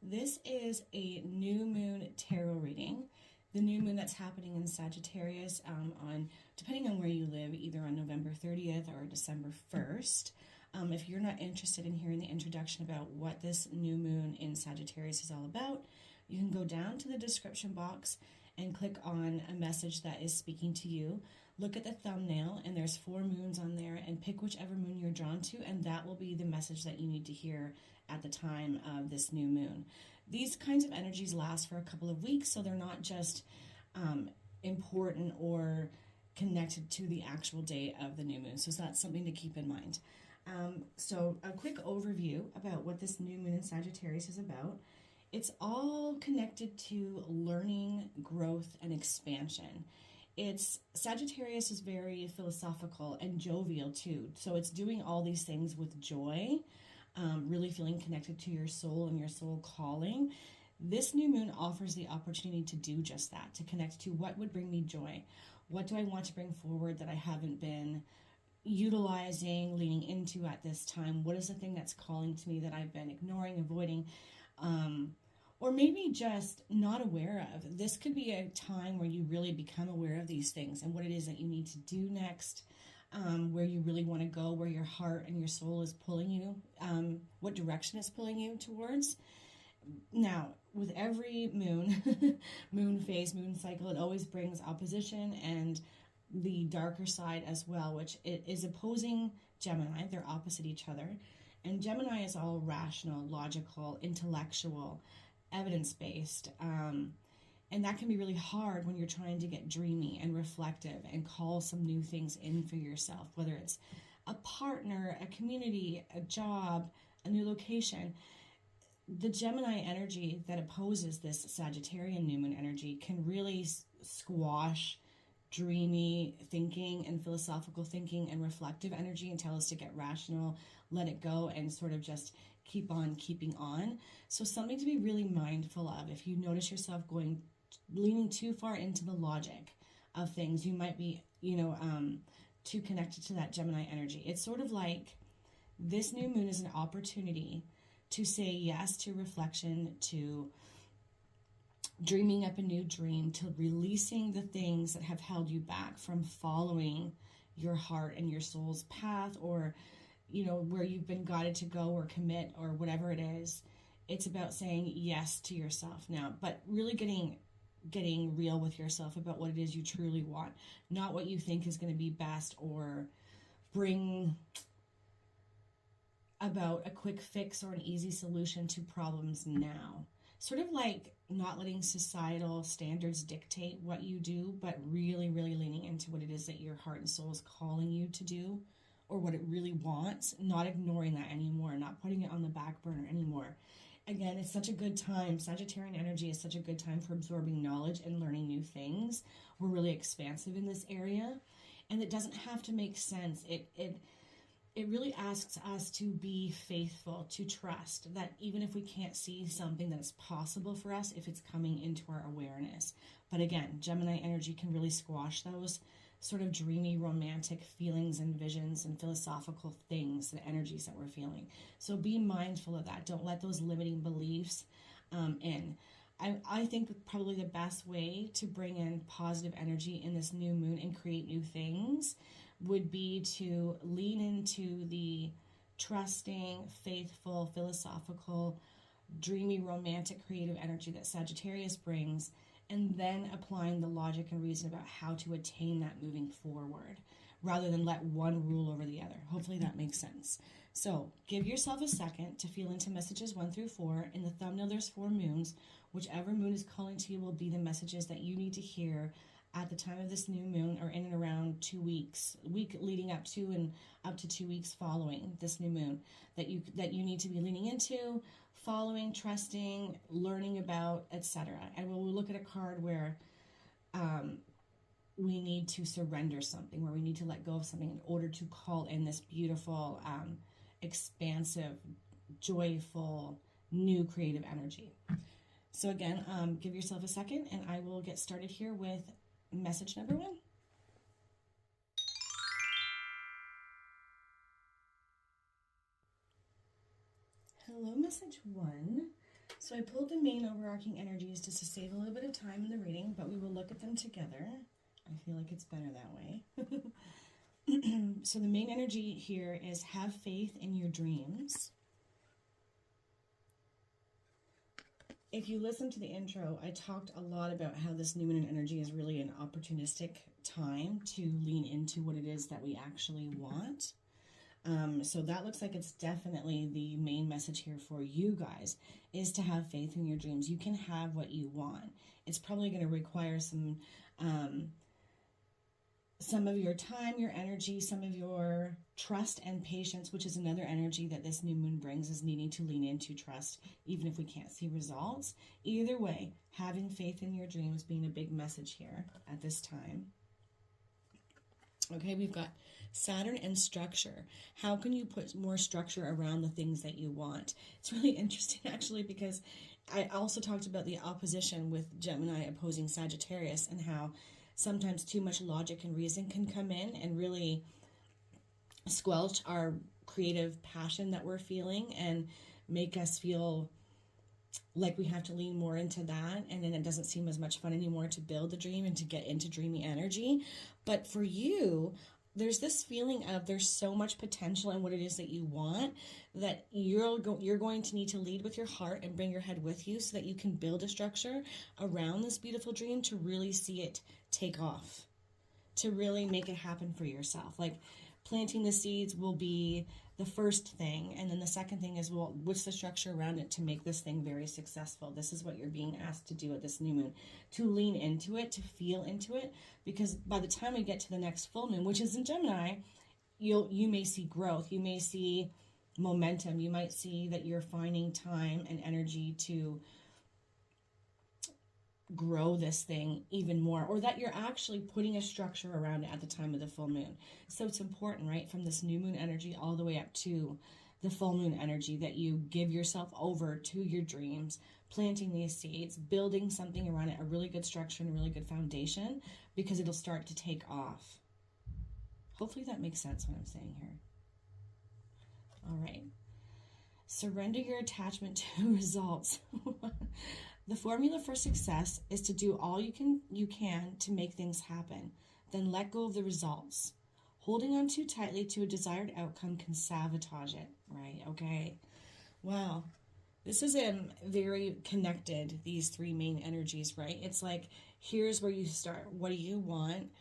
This is a new moon tarot reading. The new moon that's happening in Sagittarius on, depending on where you live, either on November 30th or December 1st. If you're not interested in hearing the introduction about what this new moon in Sagittarius is all about, you can go down to the description box and click on a message that is speaking to you. Look at the thumbnail, and there's 4 moons on there, and pick whichever moon you're drawn to, and that will be the message that you need to hear at the time of this new moon. These kinds of energies last for a couple of weeks, so they're not just important or connected to the actual day of the new moon. So that's something to keep in mind. So a quick overview about what this new moon in Sagittarius is about. It's all connected to learning, growth, and expansion. Sagittarius is very philosophical and jovial too. So it's doing all these things with joy, really feeling connected to your soul and your soul calling. This new moon offers the opportunity to do just that, to connect to what would bring me joy. What do I want to bring forward that I haven't been utilizing, leaning into at this time? What is the thing that's calling to me that I've been ignoring, avoiding, or maybe just not aware of? This could be a time where you really become aware of these things and what it is that you need to do next, where you really want to go, where your heart and your soul is pulling you, what direction it's pulling you towards. Now, with every moon, moon phase, moon cycle, it always brings opposition and the darker side as well, which it is opposing Gemini. They're opposite each other. And Gemini is all rational, logical, intellectual, evidence-based. And that can be really hard when you're trying to get dreamy and reflective and call some new things in for yourself, whether it's a partner, a community, a job, a new location. The Gemini energy that opposes this Sagittarian new moon energy can really squash dreamy thinking and philosophical thinking and reflective energy and tell us to get rational, let it go, and sort of just keep on keeping on. So something to be really mindful of. If you notice yourself leaning too far into the logic of things, you might be, too connected to that Gemini energy. It's sort of like this new moon is an opportunity to say yes to reflection, to dreaming up a new dream, to releasing the things that have held you back from following your heart and your soul's path, or where you've been guided to go or commit or whatever it is. It's about saying yes to yourself now, but really getting real with yourself about what it is you truly want, not what you think is going to be best or bring about a quick fix or an easy solution to problems now. Sort of like not letting societal standards dictate what you do, but really, really leaning into what it is that your heart and soul is calling you to do, or what it really wants, not ignoring that anymore, not putting it on the back burner anymore. Again, it's such a good time. Sagittarian energy is such a good time for absorbing knowledge and learning new things. We're really expansive in this area, and it doesn't have to make sense. It really asks us to be faithful, to trust that even if we can't see something that is possible for us, if it's coming into our awareness. But again, Gemini energy can really squash those sort of dreamy, romantic feelings and visions and philosophical things, the energies that we're feeling. So be mindful of that. Don't let those limiting beliefs in. I think probably the best way to bring in positive energy in this new moon and create new things would be to lean into the trusting, faithful, philosophical, dreamy, romantic, creative energy that Sagittarius brings, and then applying the logic and reason about how to attain that moving forward, rather than let one rule over the other. Hopefully that makes sense. So give yourself a second to feel into messages 1 through 4. In the thumbnail, there's 4 moons. Whichever moon is calling to you will be the messages that you need to hear at the time of this new moon, or in and around 2 weeks, week leading up to and up to 2 weeks following this new moon, that you need to be leaning into, following, trusting, learning about, etc. And we'll look at a card where we need to surrender something, where we need to let go of something in order to call in this beautiful, expansive, joyful, new creative energy. So again, give yourself a second, and I will get started here with message number 1. Hello, message 1. So I pulled the main overarching energies just to save a little bit of time in the reading, but we will look at them together. I feel like it's better that way. So the main energy here is have faith in your dreams. If you listen to the intro, I talked a lot about how this new moon energy is really an opportunistic time to lean into what it is that we actually want. So that looks like it's definitely the main message here for you guys, is to have faith in your dreams. You can have what you want. It's probably going to require some of your time, your energy, some of your trust and patience, which is another energy that this new moon brings, is needing to lean into trust, even if we can't see results. Either way, having faith in your dreams being a big message here at this time. Okay, we've got Saturn and structure. How can you put more structure around the things that you want? It's really interesting, actually, because I also talked about the opposition with Gemini opposing Sagittarius and how sometimes too much logic and reason can come in and really squelch our creative passion that we're feeling and make us feel like we have to lean more into that, and then it doesn't seem as much fun anymore to build the dream and to get into dreamy energy. But for you, there's this feeling of there's so much potential in what it is that you want that you're going to need to lead with your heart and bring your head with you so that you can build a structure around this beautiful dream to really see it take off, to really make it happen for yourself. Like planting the seeds will be the first thing, and then the second thing is, well, what's the structure around it to make this thing very successful? This is what you're being asked to do at this new moon, to lean into it, to feel into it, because by the time we get to the next full moon, which is in Gemini, you may see growth, you may see momentum, you might see that you're finding time and energy to grow this thing even more, or that you're actually putting a structure around it at the time of the full moon. So it's important, right, from this new moon energy all the way up to the full moon energy, that you give yourself over to your dreams, planting these seeds, building something around it, a really good structure and a really good foundation, because it'll start to take off. Hopefully that makes sense what I'm saying here. All right. Surrender your attachment to results. The formula for success is to do all you can to make things happen, then let go of the results. Holding on too tightly to a desired outcome can sabotage it, right? Okay. Wow. This is very connected, these three main energies, right? It's like, here's where you start. What do you want?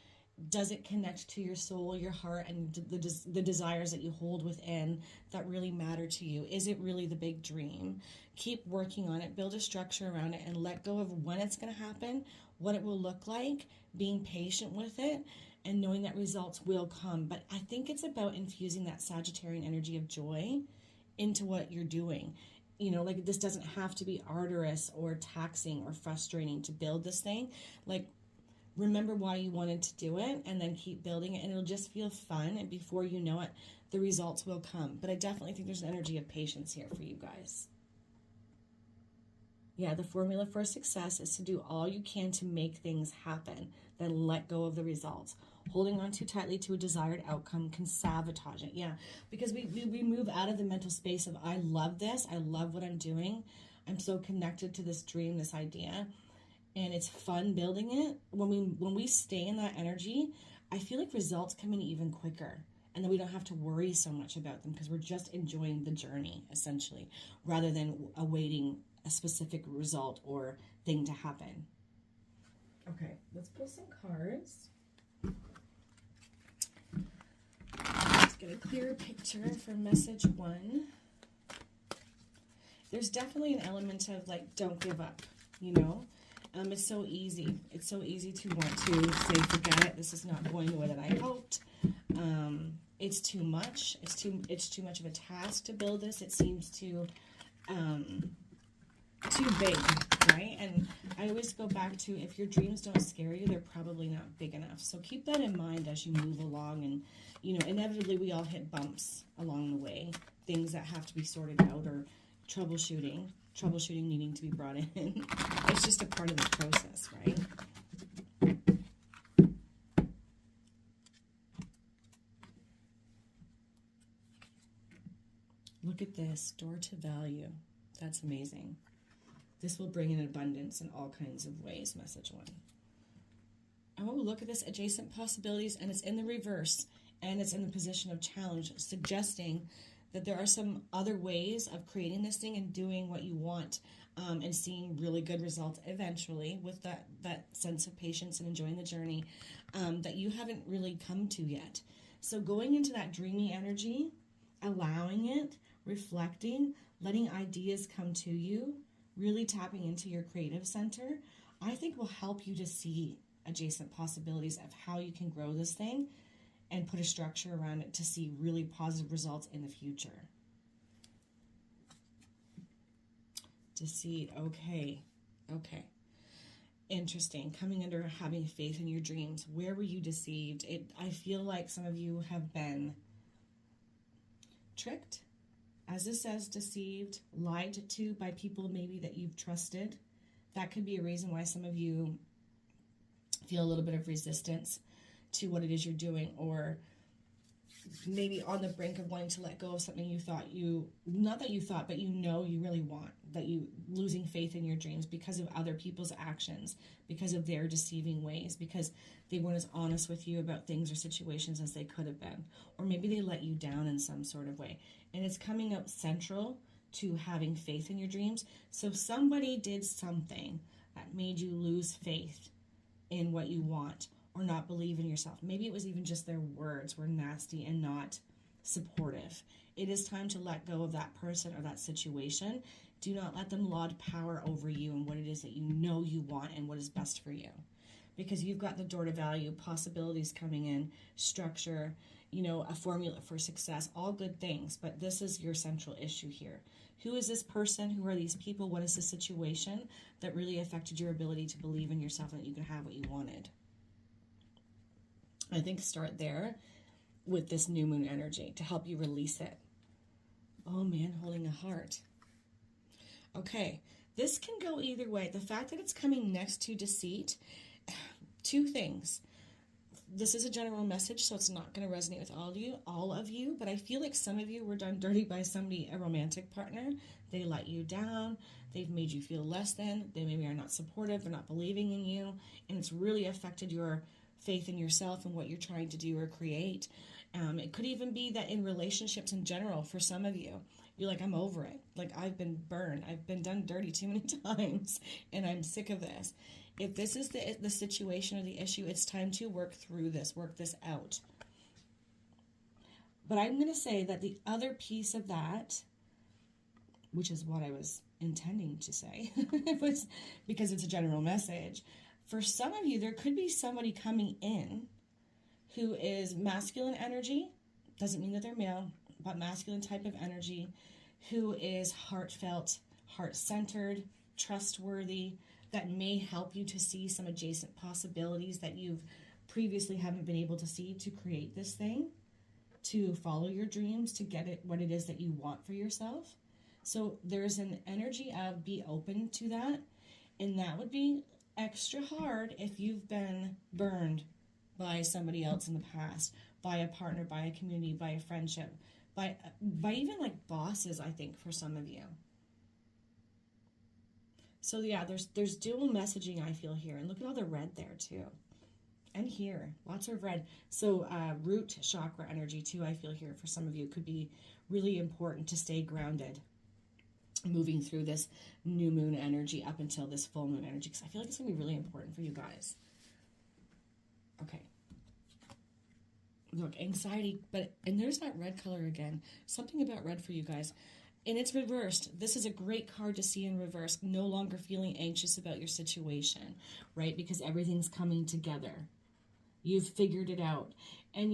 Does it connect to your soul, your heart, and the desires that you hold within that really matter to you? Is it really the big dream? Keep working on it, build a structure around it, and let go of when it's going to happen, what it will look like, being patient with it, and knowing that results will come. But I think it's about infusing that Sagittarian energy of joy into what you're doing. You know, like, this doesn't have to be arduous or taxing or frustrating to build this thing. Like, remember why you wanted to do it, and then keep building it, and it'll just feel fun, and before you know it, the results will come. But I definitely think there's an energy of patience here for you guys. Yeah, the formula for success is to do all you can to make things happen, then let go of the results. Holding on too tightly to a desired outcome can sabotage it. Yeah, because we move out of the mental space of, I love this, I love what I'm doing, I'm so connected to this dream, this idea, and it's fun building it. When we stay in that energy, I feel like results come in even quicker, and then we don't have to worry so much about them because we're just enjoying the journey, essentially, rather than awaiting a specific result or thing to happen. Okay, let's pull some cards. Let's get a clearer picture for message 1. There's definitely an element of, like, don't give up, you know? It's so easy. It's so easy to want to say, forget it. This is not going the way that I hoped. It's too much. It's too much of a task to build this. It seems too big, right? And I always go back to, if your dreams don't scare you, they're probably not big enough. So keep that in mind as you move along. And, you know, inevitably we all hit bumps along the way, things that have to be sorted out, or troubleshooting needing to be brought in. It's just a part of the process, right? Look at this, door to value. That's amazing. This will bring in abundance in all kinds of ways, message 1. Oh, look at this, adjacent possibilities, and it's in the reverse, and it's in the position of challenge, suggesting that there are some other ways of creating this thing and doing what you want, and seeing really good results eventually with that sense of patience and enjoying the journey that you haven't really come to yet. So going into that dreamy energy, allowing it, reflecting, letting ideas come to you, really tapping into your creative center, I think will help you to see adjacent possibilities of how you can grow this thing and put a structure around it to see really positive results in the future. Deceit, okay. Interesting. Coming under having faith in your dreams. Where were you deceived? I feel like some of you have been tricked, as it says, deceived, lied to by people maybe that you've trusted. That could be a reason why some of you feel a little bit of resistance to what it is you're doing, or maybe on the brink of wanting to let go of something you thought not that you thought, but you really want, that you losing faith in your dreams because of other people's actions, because of their deceiving ways, because they weren't as honest with you about things or situations as they could have been, or maybe they let you down in some sort of way. And it's coming out central to having faith in your dreams. So somebody did something that made you lose faith in what you want, or not believe in yourself. Maybe it was even just their words were nasty and not supportive. It is time to let go of that person or that situation. Do not let them laud power over you and what it is that you know you want and what is best for you. Because you've got the door to value, possibilities coming in, structure, a formula for success, all good things. But this is your central issue here. Who is this person? Who are these people? What is the situation that really affected your ability to believe in yourself and that you could have what you wanted? I think start there with this new moon energy to help you release it. Oh man, holding a heart. Okay, this can go either way. The fact that it's coming next to deceit, two things. This is a general message, so it's not going to resonate with all of you, but I feel like some of you were done dirty by somebody, a romantic partner. They let you down. They've made you feel less than. They maybe are not supportive. They're not believing in you, and it's really affected your faith in yourself and what you're trying to do or create. It could even be that in relationships in general, for some of you, you're like, I'm over it. Like, I've been burned. I've been done dirty too many times, and I'm sick of this. If this is the situation or the issue, it's time to work through this, work this out. But I'm going to say that the other piece of that, which is what I was intending to say, was because it's a general message. For some of you, there could be somebody coming in who is masculine energy, doesn't mean that they're male, but masculine type of energy, who is heartfelt, heart-centered, trustworthy, that may help you to see some adjacent possibilities that you've previously haven't been able to see, to create this thing, to follow your dreams, to get it what it is that you want for yourself. So there's an energy of be open to that, and that would be extra hard if you've been burned by somebody else in the past, by a partner, by a community, by a friendship, by even like bosses, I think, for some of you. So yeah, there's dual messaging I feel here. And look at all the red there too. And here, lots of red. So root chakra energy too, I feel here for some of you, could be really important to stay grounded, moving through this new moon energy up until this full moon energy, because I feel like it's going to be really important for you guys. Okay. Look, anxiety, and there's that red color again. Something about red for you guys. And it's reversed. This is a great card to see in reverse. No longer feeling anxious about your situation, right? Because everything's coming together. You've figured it out. And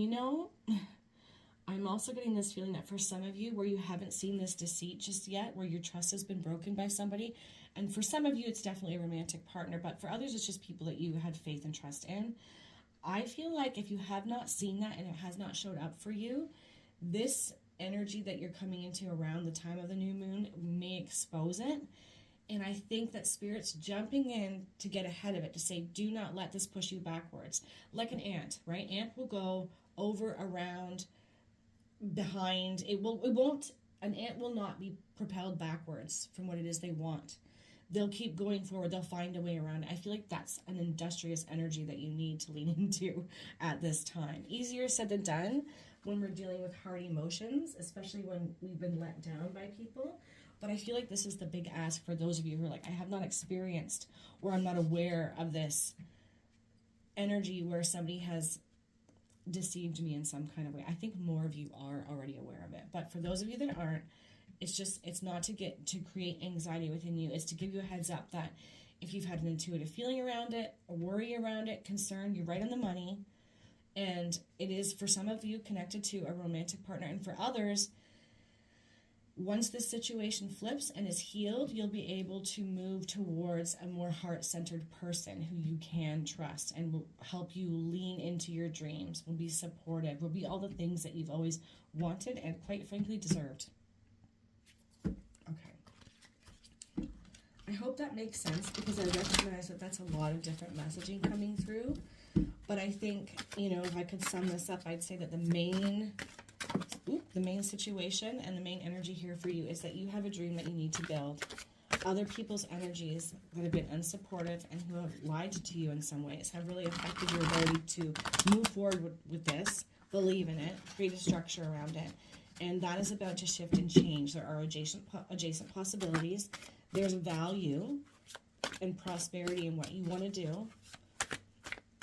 I'm also getting this feeling that for some of you, where you haven't seen this deceit just yet, where your trust has been broken by somebody, and for some of you, it's definitely a romantic partner, but for others, it's just people that you had faith and trust in. I feel like if you have not seen that and it has not showed up for you, this energy that you're coming into around the time of the new moon may expose it. And I think that Spirit's jumping in to get ahead of it, to say, do not let this push you backwards. Like an ant, right? Ant will go over, around, behind. An ant will not be propelled backwards from what it is they want. they'll keep going forward. They'll find a way around it. I feel like that's an industrious energy that you need to lean into at this time. Easier said than done when we're dealing with hard emotions, especially when we've been let down by people. But I feel like this is the big ask for those of you who are like, I have not experienced or I'm not aware of this energy where somebody has deceived me in some kind of way. I think more of you are already aware of it. But for those of you that aren't, it's not to create anxiety within you. It's to give you a heads up that if you've had an intuitive feeling around it, a worry around it, concern, you're right on the money. And it is, for some of you, connected to a romantic partner. And for others, once this situation flips and is healed, you'll be able to move towards a more heart-centered person who you can trust and will help you lean into your dreams, will be supportive, will be all the things that you've always wanted and, quite frankly, deserved. Okay. I hope that makes sense, because I recognize that that's a lot of different messaging coming through. But I think, if I could sum this up, I'd say that the main situation and the main energy here for you is that you have a dream that you need to build. Other people's energies that have been unsupportive and who have lied to you in some ways have really affected your ability to move forward with this, believe in it, create a structure around it. And that is about to shift and change. There are adjacent possibilities. There's value and prosperity in what you want to do.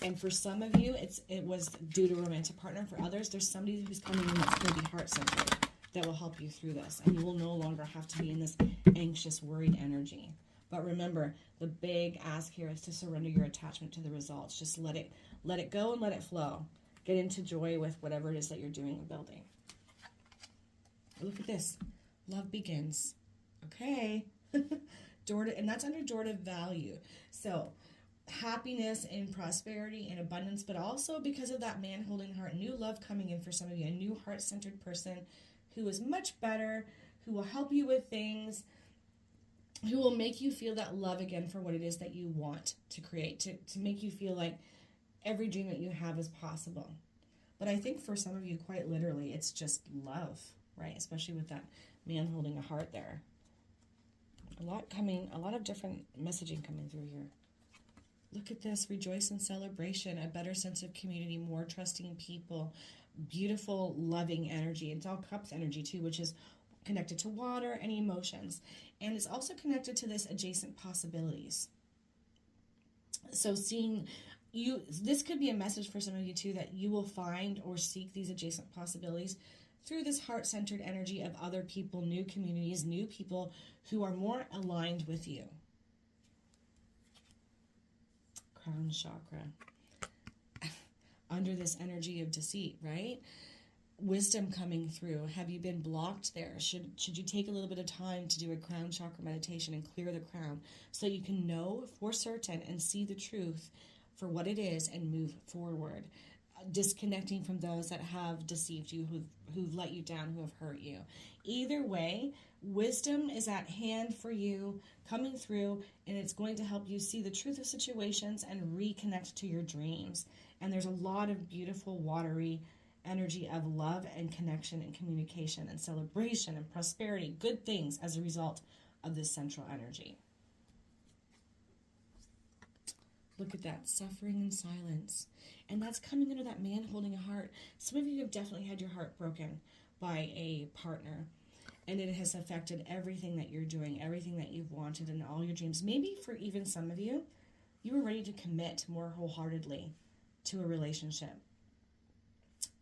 And for some of you, it was due to a romantic partner. For others, there's somebody who's coming in that's going to be heart-centered that will help you through this. And you will no longer have to be in this anxious, worried energy. But remember, the big ask here is to surrender your attachment to the results. Just let it go and let it flow. Get into joy with whatever it is that you're doing and building. Look at this. Love begins. Okay. And that's under door to value. So happiness and prosperity and abundance, but also because of that man holding heart, new love coming in for some of you, a new heart-centered person who is much better, who will help you with things, who will make you feel that love again for what it is that you want to create, to make you feel like every dream that you have is possible. But I think for some of you, quite literally, it's just love, right? Especially with that man holding a heart there. A lot of different messaging coming through here. Look at this, rejoice and celebration, a better sense of community, more trusting people, beautiful, loving energy. It's all cups energy too, which is connected to water and emotions. And it's also connected to this adjacent possibilities. So this could be a message for some of you too, that you will find or seek these adjacent possibilities through this heart-centered energy of other people, new communities, new people who are more aligned with you. Crown chakra. Under this energy of deceit, right? Wisdom coming through. Have you been blocked there? Should you take a little bit of time to do a crown chakra meditation and clear the crown so you can know for certain and see the truth for what it is and move forward? Disconnecting from those that have deceived you, who've let you down, who have hurt you. Either way, wisdom is at hand for you, coming through, and it's going to help you see the truth of situations and reconnect to your dreams. And there's a lot of beautiful, watery energy of love and connection and communication and celebration and prosperity, good things as a result of this central energy. Look at that, suffering in silence. And that's coming under that man holding a heart. Some of you have definitely had your heart broken by a partner. And it has affected everything that you're doing, everything that you've wanted and all your dreams. Maybe for even some of you, you were ready to commit more wholeheartedly to a relationship.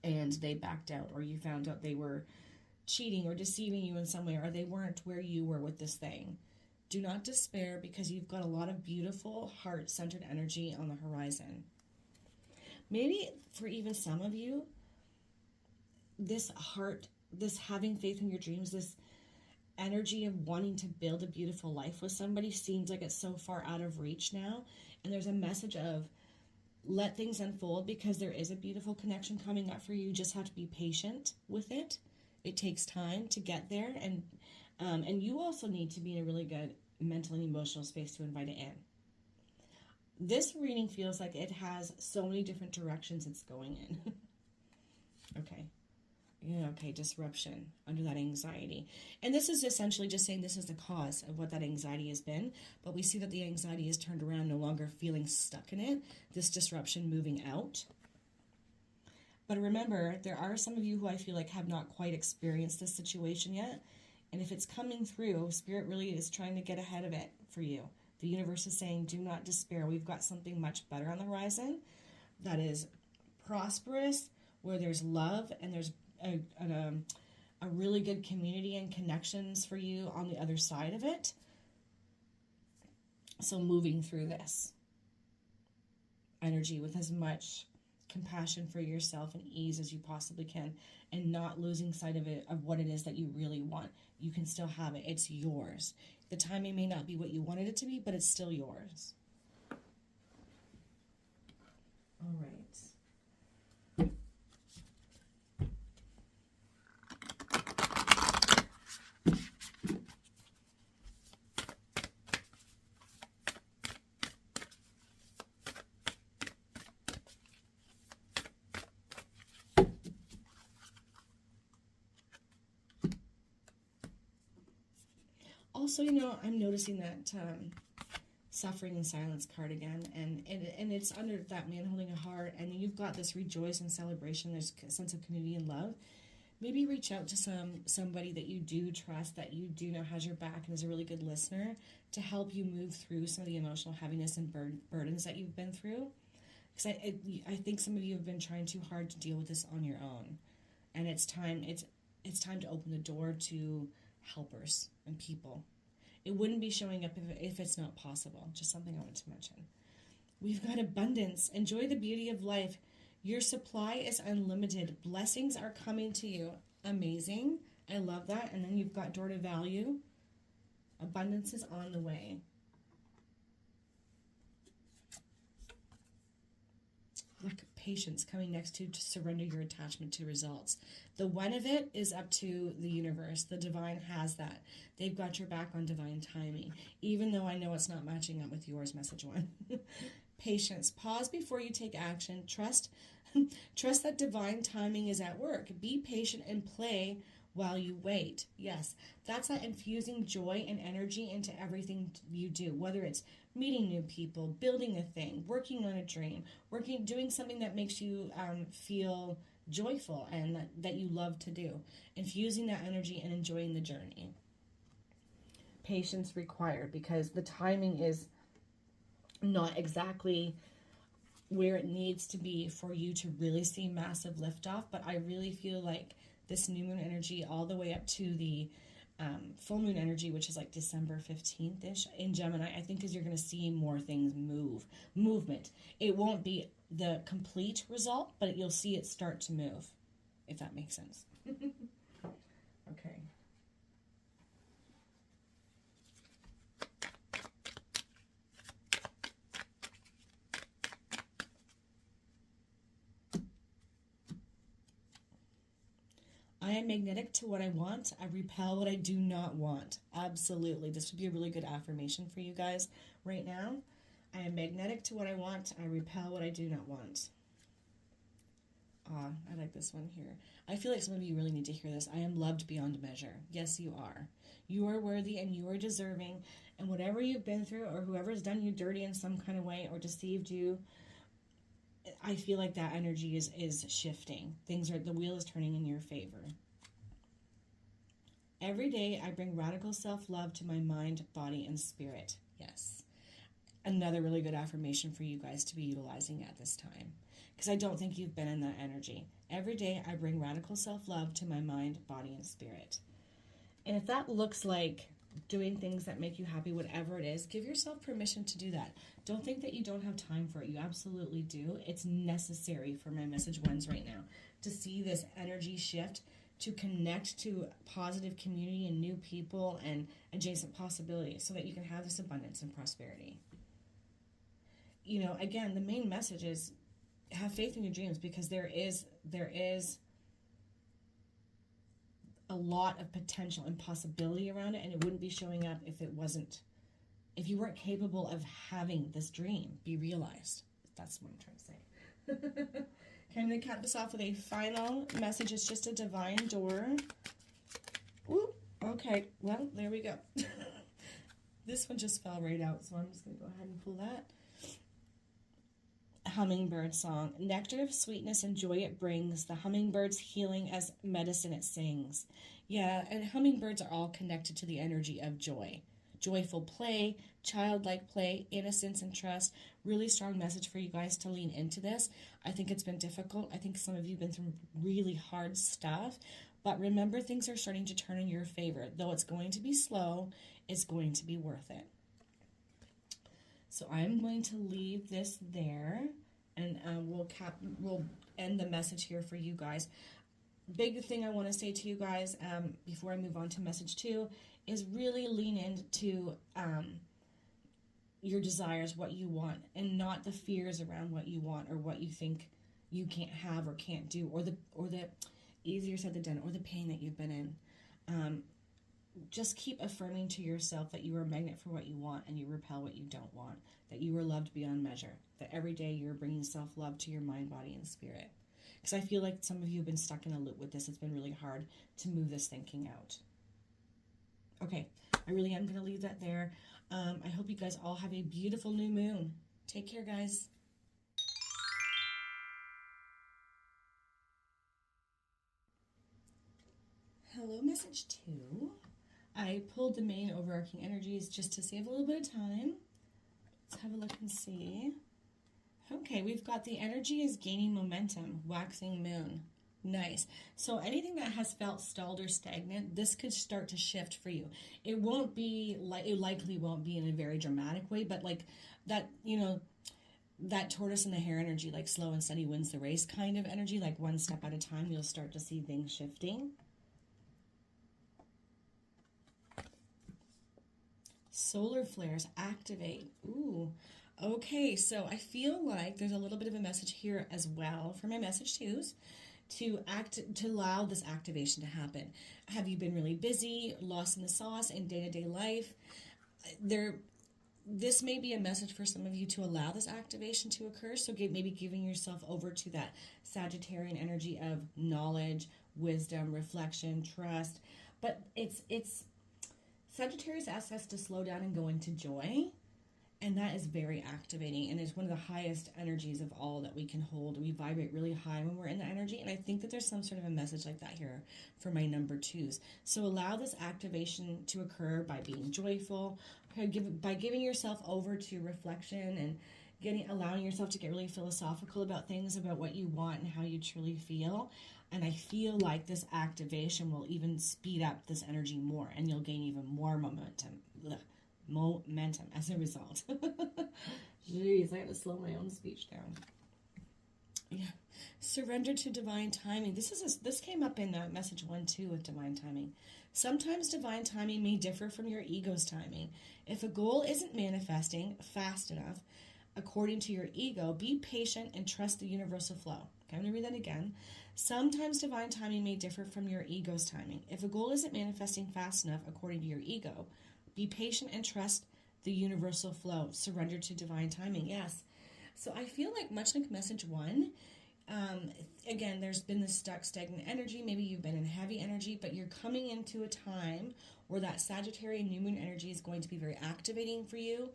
And they backed out, or you found out they were cheating or deceiving you in some way, or they weren't where you were with this thing. Do not despair, because you've got a lot of beautiful heart-centered energy on the horizon. Maybe for even some of you, this having faith in your dreams, this energy of wanting to build a beautiful life with somebody seems like it's so far out of reach now. And there's a message of let things unfold, because there is a beautiful connection coming up for you. You just have to be patient with it. It takes time to get there. And you also need to be in a really good mental and emotional space to invite it in. This reading feels like it has so many different directions it's going in. Okay. Yeah, okay, disruption under that anxiety. And this is essentially just saying this is the cause of what that anxiety has been. But we see that the anxiety is turned around, no longer feeling stuck in it. This disruption moving out. But remember, there are some of you who I feel like have not quite experienced this situation yet. And if it's coming through, Spirit really is trying to get ahead of it for you. The universe is saying, do not despair. We've got something much better on the horizon that is prosperous, where there's love and there's a really good community and connections for you on the other side of it. So moving through this energy with as much compassion for yourself and ease as you possibly can, and not losing sight of it, of what it is that you really want. You can still have it. It's yours. The timing may not be what you wanted it to be, but it's still yours. All right. Also, I'm noticing that suffering and silence card again, and it's under that man holding a heart, and you've got this rejoice and celebration. There's a sense of community and love. Maybe reach out to somebody that you do trust, that you do know has your back and is a really good listener, to help you move through some of the emotional heaviness and burdens that you've been through. Because I think some of you have been trying too hard to deal with this on your own, and it's time to open the door to helpers and people. It wouldn't be showing up if it's not possible. Just something I wanted to mention. We've got abundance. Enjoy the beauty of life. Your supply is unlimited. Blessings are coming to you. Amazing. I love that. And then you've got door to value. Abundance is on the way. Look, patience coming next to surrender your attachment to results. The one of it is up to the universe. The divine has that. They've got your back on divine timing, even though I know it's not matching up with yours, message one. Patience. Pause before you take action. Trust that divine timing is at work. Be patient and play while you wait. Yes, that's that infusing joy and energy into everything you do, whether it's meeting new people, building a thing, working on a dream, doing something that makes you feel joyful and that you love to do. Infusing that energy and enjoying the journey. Patience required, because the timing is not exactly where it needs to be for you to really see massive liftoff. But I really feel like this new moon energy all the way up to the full moon energy, which is like December 15th-ish in Gemini, I think is you're going to see more things movement. It won't be the complete result, but you'll see it start to move, if that makes sense. Okay. I am magnetic to what I want. I repel what I do not want. Absolutely. This would be a really good affirmation for you guys right now. I am magnetic to what I want. I repel what I do not want. I like this one here. I feel like some of you really need to hear this. I am loved beyond measure. Yes, you are. You are worthy and you are deserving. And whatever you've been through, or whoever's done you dirty in some kind of way or deceived you, I feel like that energy is shifting. The wheel is turning in your favor. Every day I bring radical self-love to my mind, body, and spirit. Yes. Another really good affirmation for you guys to be utilizing at this time, because I don't think you've been in that energy. Every day I bring radical self-love to my mind, body, and spirit. And if that looks like doing things that make you happy, whatever it is, give yourself permission to do that. Don't think that you don't have time for it. You absolutely do. It's necessary for my message ones right now to see this energy shift, to connect to positive community and new people and adjacent possibilities so that you can have this abundance and prosperity. Again, the main message is have faith in your dreams, because there is a lot of potential and possibility around it, and it wouldn't be showing up if you weren't capable of having this dream be realized. That's what I'm trying to say. Okay, I'm going to cap this off with a final message. It's just a divine door. Ooh, okay, well, there we go. This one just fell right out, so I'm just going to go ahead and pull that. Hummingbird song. Nectar of sweetness and joy it brings. The hummingbird's healing as medicine it sings. Yeah, and hummingbirds are all connected to the energy of joy. Joyful play, childlike play, innocence and trust. Really strong message for you guys to lean into this. I think it's been difficult. I think some of you have been through really hard stuff. But remember, things are starting to turn in your favor. Though it's going to be slow, it's going to be worth it. So I'm going to leave this there, and we'll end the message here for you guys. Big thing I want to say to you guys before I move on to message 2 is really lean into your desires, what you want, and not the fears around what you want or what you think you can't have or can't do, or the easier said than done, or the pain that you've been in. Just keep affirming to yourself that you are a magnet for what you want and you repel what you don't want, that you are loved beyond measure, that every day you're bringing self-love to your mind, body, and spirit. Because I feel like some of you have been stuck in a loop with this. It's been really hard to move this thinking out. Okay, I really am going to leave that there. I hope you guys all have a beautiful new moon. Take care, guys. Hello, message 2. I pulled the main overarching energies just to save a little bit of time. Let's have a look and see. Okay, we've got the energy is gaining momentum, waxing moon. Nice. So anything that has felt stalled or stagnant, this could start to shift for you. It won't be, it likely won't be in a very dramatic way, but like that, you know, that tortoise and the hare energy, like slow and steady wins the race kind of energy, like one step at a time, you'll start to see things shifting. Solar flares activate. Ooh. Okay, so I feel like there's a little bit of a message here as well for my message 2s to allow this activation to happen. Have you been really busy, lost in the sauce in day-to-day life? This may be a message for some of you to allow this activation to occur. So maybe giving yourself over to that Sagittarian energy of knowledge, wisdom, reflection, trust. But it's Sagittarius asks us to slow down and go into joy. And that is very activating, and it's one of the highest energies of all that we can hold. We vibrate really high when we're in the energy, and I think that there's some sort of a message like that here for my number 2s. So allow this activation to occur by being joyful, by giving yourself over to reflection and allowing yourself to get really philosophical about things, about what you want and how you truly feel. And I feel like this activation will even speed up this energy more, and you'll gain even more momentum. As a result. Jeez, I had to slow my own speech down. Yeah. Surrender to divine timing. This came up in message 1 too with divine timing. Sometimes divine timing may differ from your ego's timing. If a goal isn't manifesting fast enough, according to your ego, be patient and trust the universal flow. Okay, I'm going to read that again. Sometimes divine timing may differ from your ego's timing. If a goal isn't manifesting fast enough, according to your ego, be patient and trust the universal flow. Surrender to divine timing. Yes. So I feel like much like message 1, again, there's been this stuck, stagnant energy. Maybe you've been in heavy energy, but you're coming into a time where that Sagittarian new moon energy is going to be very activating for you.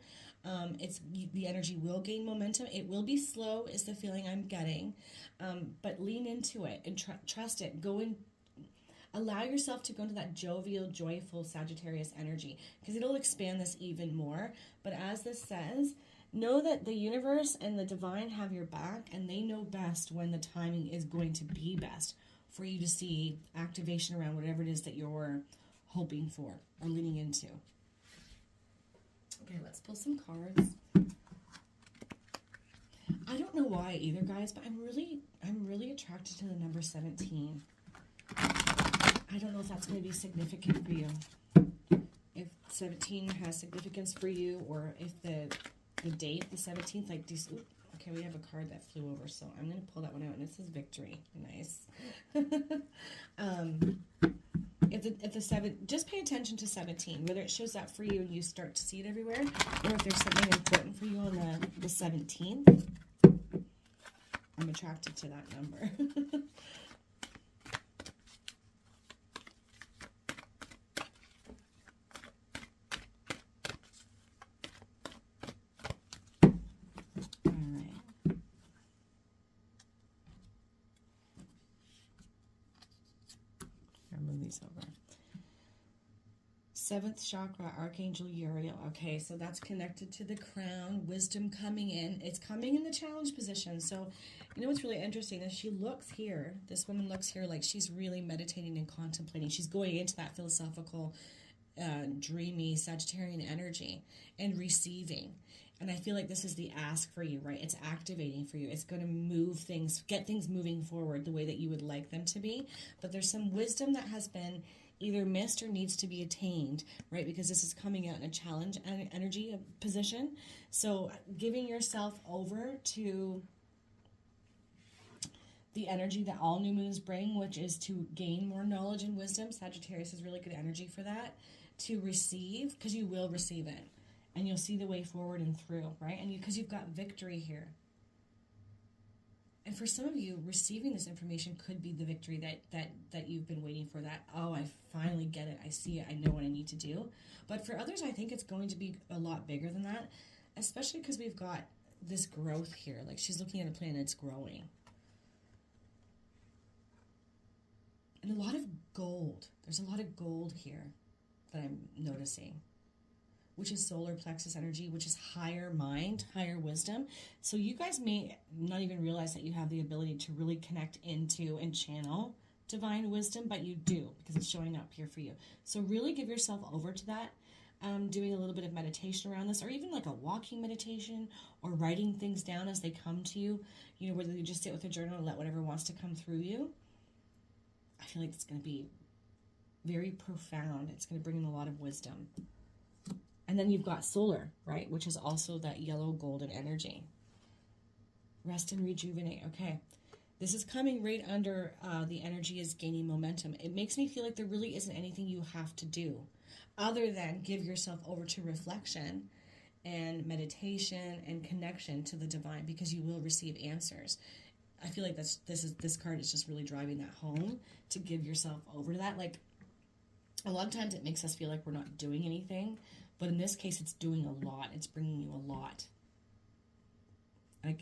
The energy will gain momentum. It will be slow is the feeling I'm getting, but lean into it and trust it. Allow yourself to go into that jovial, joyful Sagittarius energy, because it'll expand this even more. But as this says, know that the universe and the divine have your back, and they know best when the timing is going to be best for you to see activation around whatever it is that you're hoping for or leaning into. Okay, let's pull some cards. I don't know why either, guys, but I'm really attracted to the number 17. I don't know if that's going to be significant for you. If 17 has significance for you, or if the date, the 17th, like these. Okay, we have a card that flew over, so I'm going to pull that one out, and it says victory. Nice. If the 7, just pay attention to 17, whether it shows up for you and you start to see it everywhere, or if there's something important for you on the 17th. I'm attracted to that number. All right. I'll move these over. 7th chakra, Archangel Uriel. Okay, so that's connected to the crown, wisdom coming in. It's coming in the challenge position. So, you know what's really interesting is she looks here, this woman looks here like she's really meditating and contemplating. She's going into that philosophical, dreamy Sagittarian energy and receiving. And I feel like this is the ask for you, right? It's activating for you. It's going to move things, get things moving forward the way that you would like them to be. But there's some wisdom that has been either missed or needs to be attained, right? Because this is coming out in a challenge energy position. So giving yourself over to the energy that all new moons bring, which is to gain more knowledge and wisdom. Sagittarius is really good energy for that. To receive, because you will receive it. And you'll see the way forward and through, right? And because you've got victory here. And for some of you, receiving this information could be the victory that you've been waiting for. That, oh, I finally get it. I see it. I know what I need to do. But for others, I think it's going to be a lot bigger than that, especially because we've got this growth here. Like she's looking at a planet that's growing. And a lot of gold. There's a lot of gold here that I'm noticing, which is solar plexus energy, which is higher mind, higher wisdom. So you guys may not even realize that you have the ability to really connect into and channel divine wisdom, but you do because it's showing up here for you. So really give yourself over to that, doing a little bit of meditation around this, or even like a walking meditation or writing things down as they come to you, you know, whether you just sit with a journal and let whatever wants to come through you. I feel like it's going to be very profound. It's going to bring in a lot of wisdom. And then you've got solar, right? Which is also that yellow golden energy. Rest and rejuvenate. Okay. This is coming right under the energy is gaining momentum. It makes me feel like there really isn't anything you have to do other than give yourself over to reflection and meditation and connection to the divine, because you will receive answers. I feel like this card is just really driving that home, to give yourself over to that. Like a lot of times it makes us feel like we're not doing anything. But in this case, it's doing a lot. It's bringing you a lot.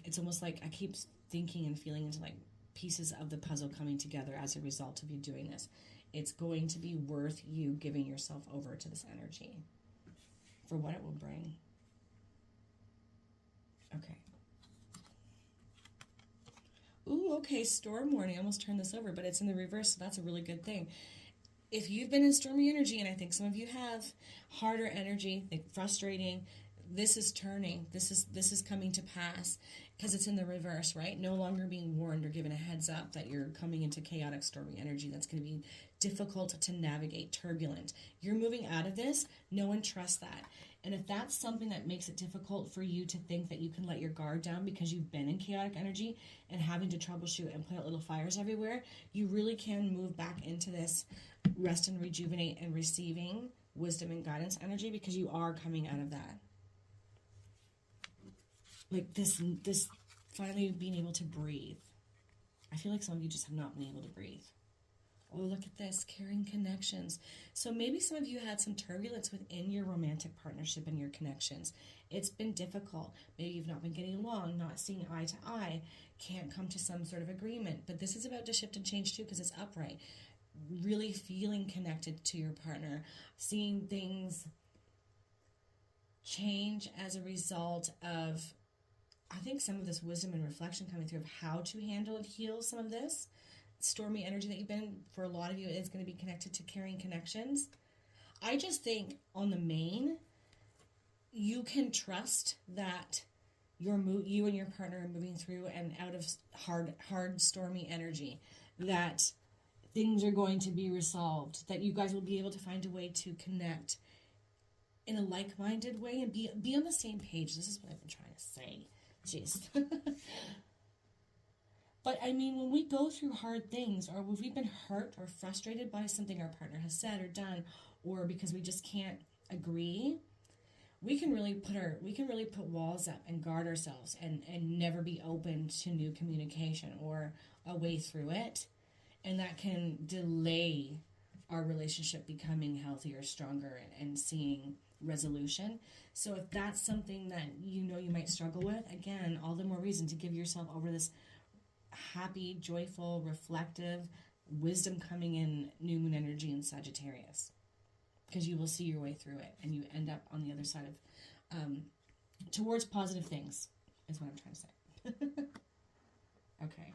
It's almost like I keep thinking and feeling into like pieces of the puzzle coming together as a result of you doing this. It's going to be worth you giving yourself over to this energy for what it will bring. Okay. Ooh, okay, storm warning. I almost turned this over, but it's in the reverse, so that's a really good thing. If you've been in stormy energy, and I think some of you have, harder energy, like frustrating, this is turning. This is coming to pass because it's in the reverse, right? No longer being warned or given a heads up that you're coming into chaotic, stormy energy. That's going to be difficult to navigate, turbulent. You're moving out of this. No one trusts that. And if that's something that makes it difficult for you to think that you can let your guard down because you've been in chaotic energy and having to troubleshoot and put out little fires everywhere, you really can move back into this rest and rejuvenate and receiving wisdom and guidance energy, because you are coming out of that. Like this finally being able to breathe. I feel like some of you just have not been able to breathe. Oh, look at this, caring connections. So maybe some of you had some turbulence within your romantic partnership and your connections. It's been difficult. Maybe you've not been getting along, not seeing eye to eye, can't come to some sort of agreement. But this is about to shift and change too, because it's upright. Really feeling connected to your partner, seeing things change as a result of, I think, some of this wisdom and reflection coming through of how to handle and heal some of this stormy energy that you've been. For a lot of you, it's going to be connected to carrying connections. I just think on the main, you can trust that you and your partner are moving through and out of hard stormy energy, that things are going to be resolved, that you guys will be able to find a way to connect in a like-minded way and be on the same page. This is what I've been trying to say. Jeez. But I mean, when we go through hard things, or if we've been hurt or frustrated by something our partner has said or done, or because we just can't agree, we can really put walls up and guard ourselves and never be open to new communication or a way through it, and that can delay our relationship becoming healthier, stronger, and seeing resolution. So if that's something that you know you might struggle with, again, all the more reason to give yourself over this happy, joyful, reflective wisdom coming in new moon energy in Sagittarius, because you will see your way through it and you end up on the other side of towards positive things is what I'm trying to say. Okay.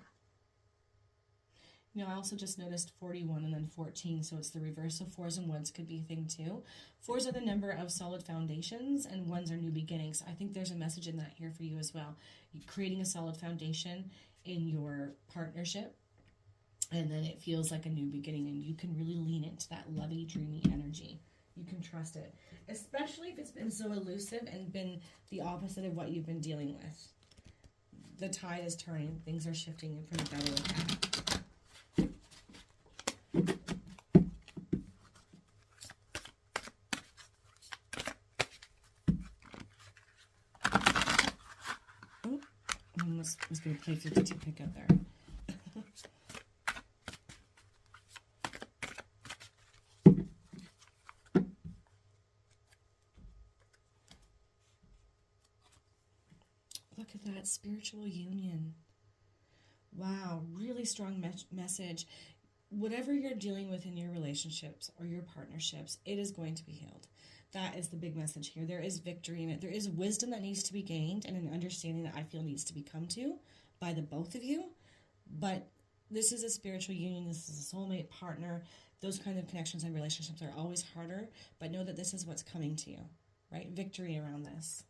I also just noticed 41 and then 14, so it's the reverse. So 4s and 1s could be a thing too. 4s are the number of solid foundations, and 1s are new beginnings. I think there's a message in that here for you as well. You're creating a solid foundation in your partnership, and then it feels like a new beginning, and you can really lean into that lovey, dreamy energy. You can trust it, especially if it's been so elusive and been the opposite of what you've been dealing with. The tide is turning. Things are shifting for the better with that. I was going to play 52 pickup there. Look at that, spiritual union. Wow, really strong message. Whatever you're dealing with in your relationships or your partnerships, it is going to be healed. That is the big message here. There is victory in it. There is wisdom that needs to be gained and an understanding that I feel needs to be come to by the both of you. But this is a spiritual union. This is a soulmate partner. Those kind of connections and relationships are always harder. But know that this is what's coming to you, right? Victory around this.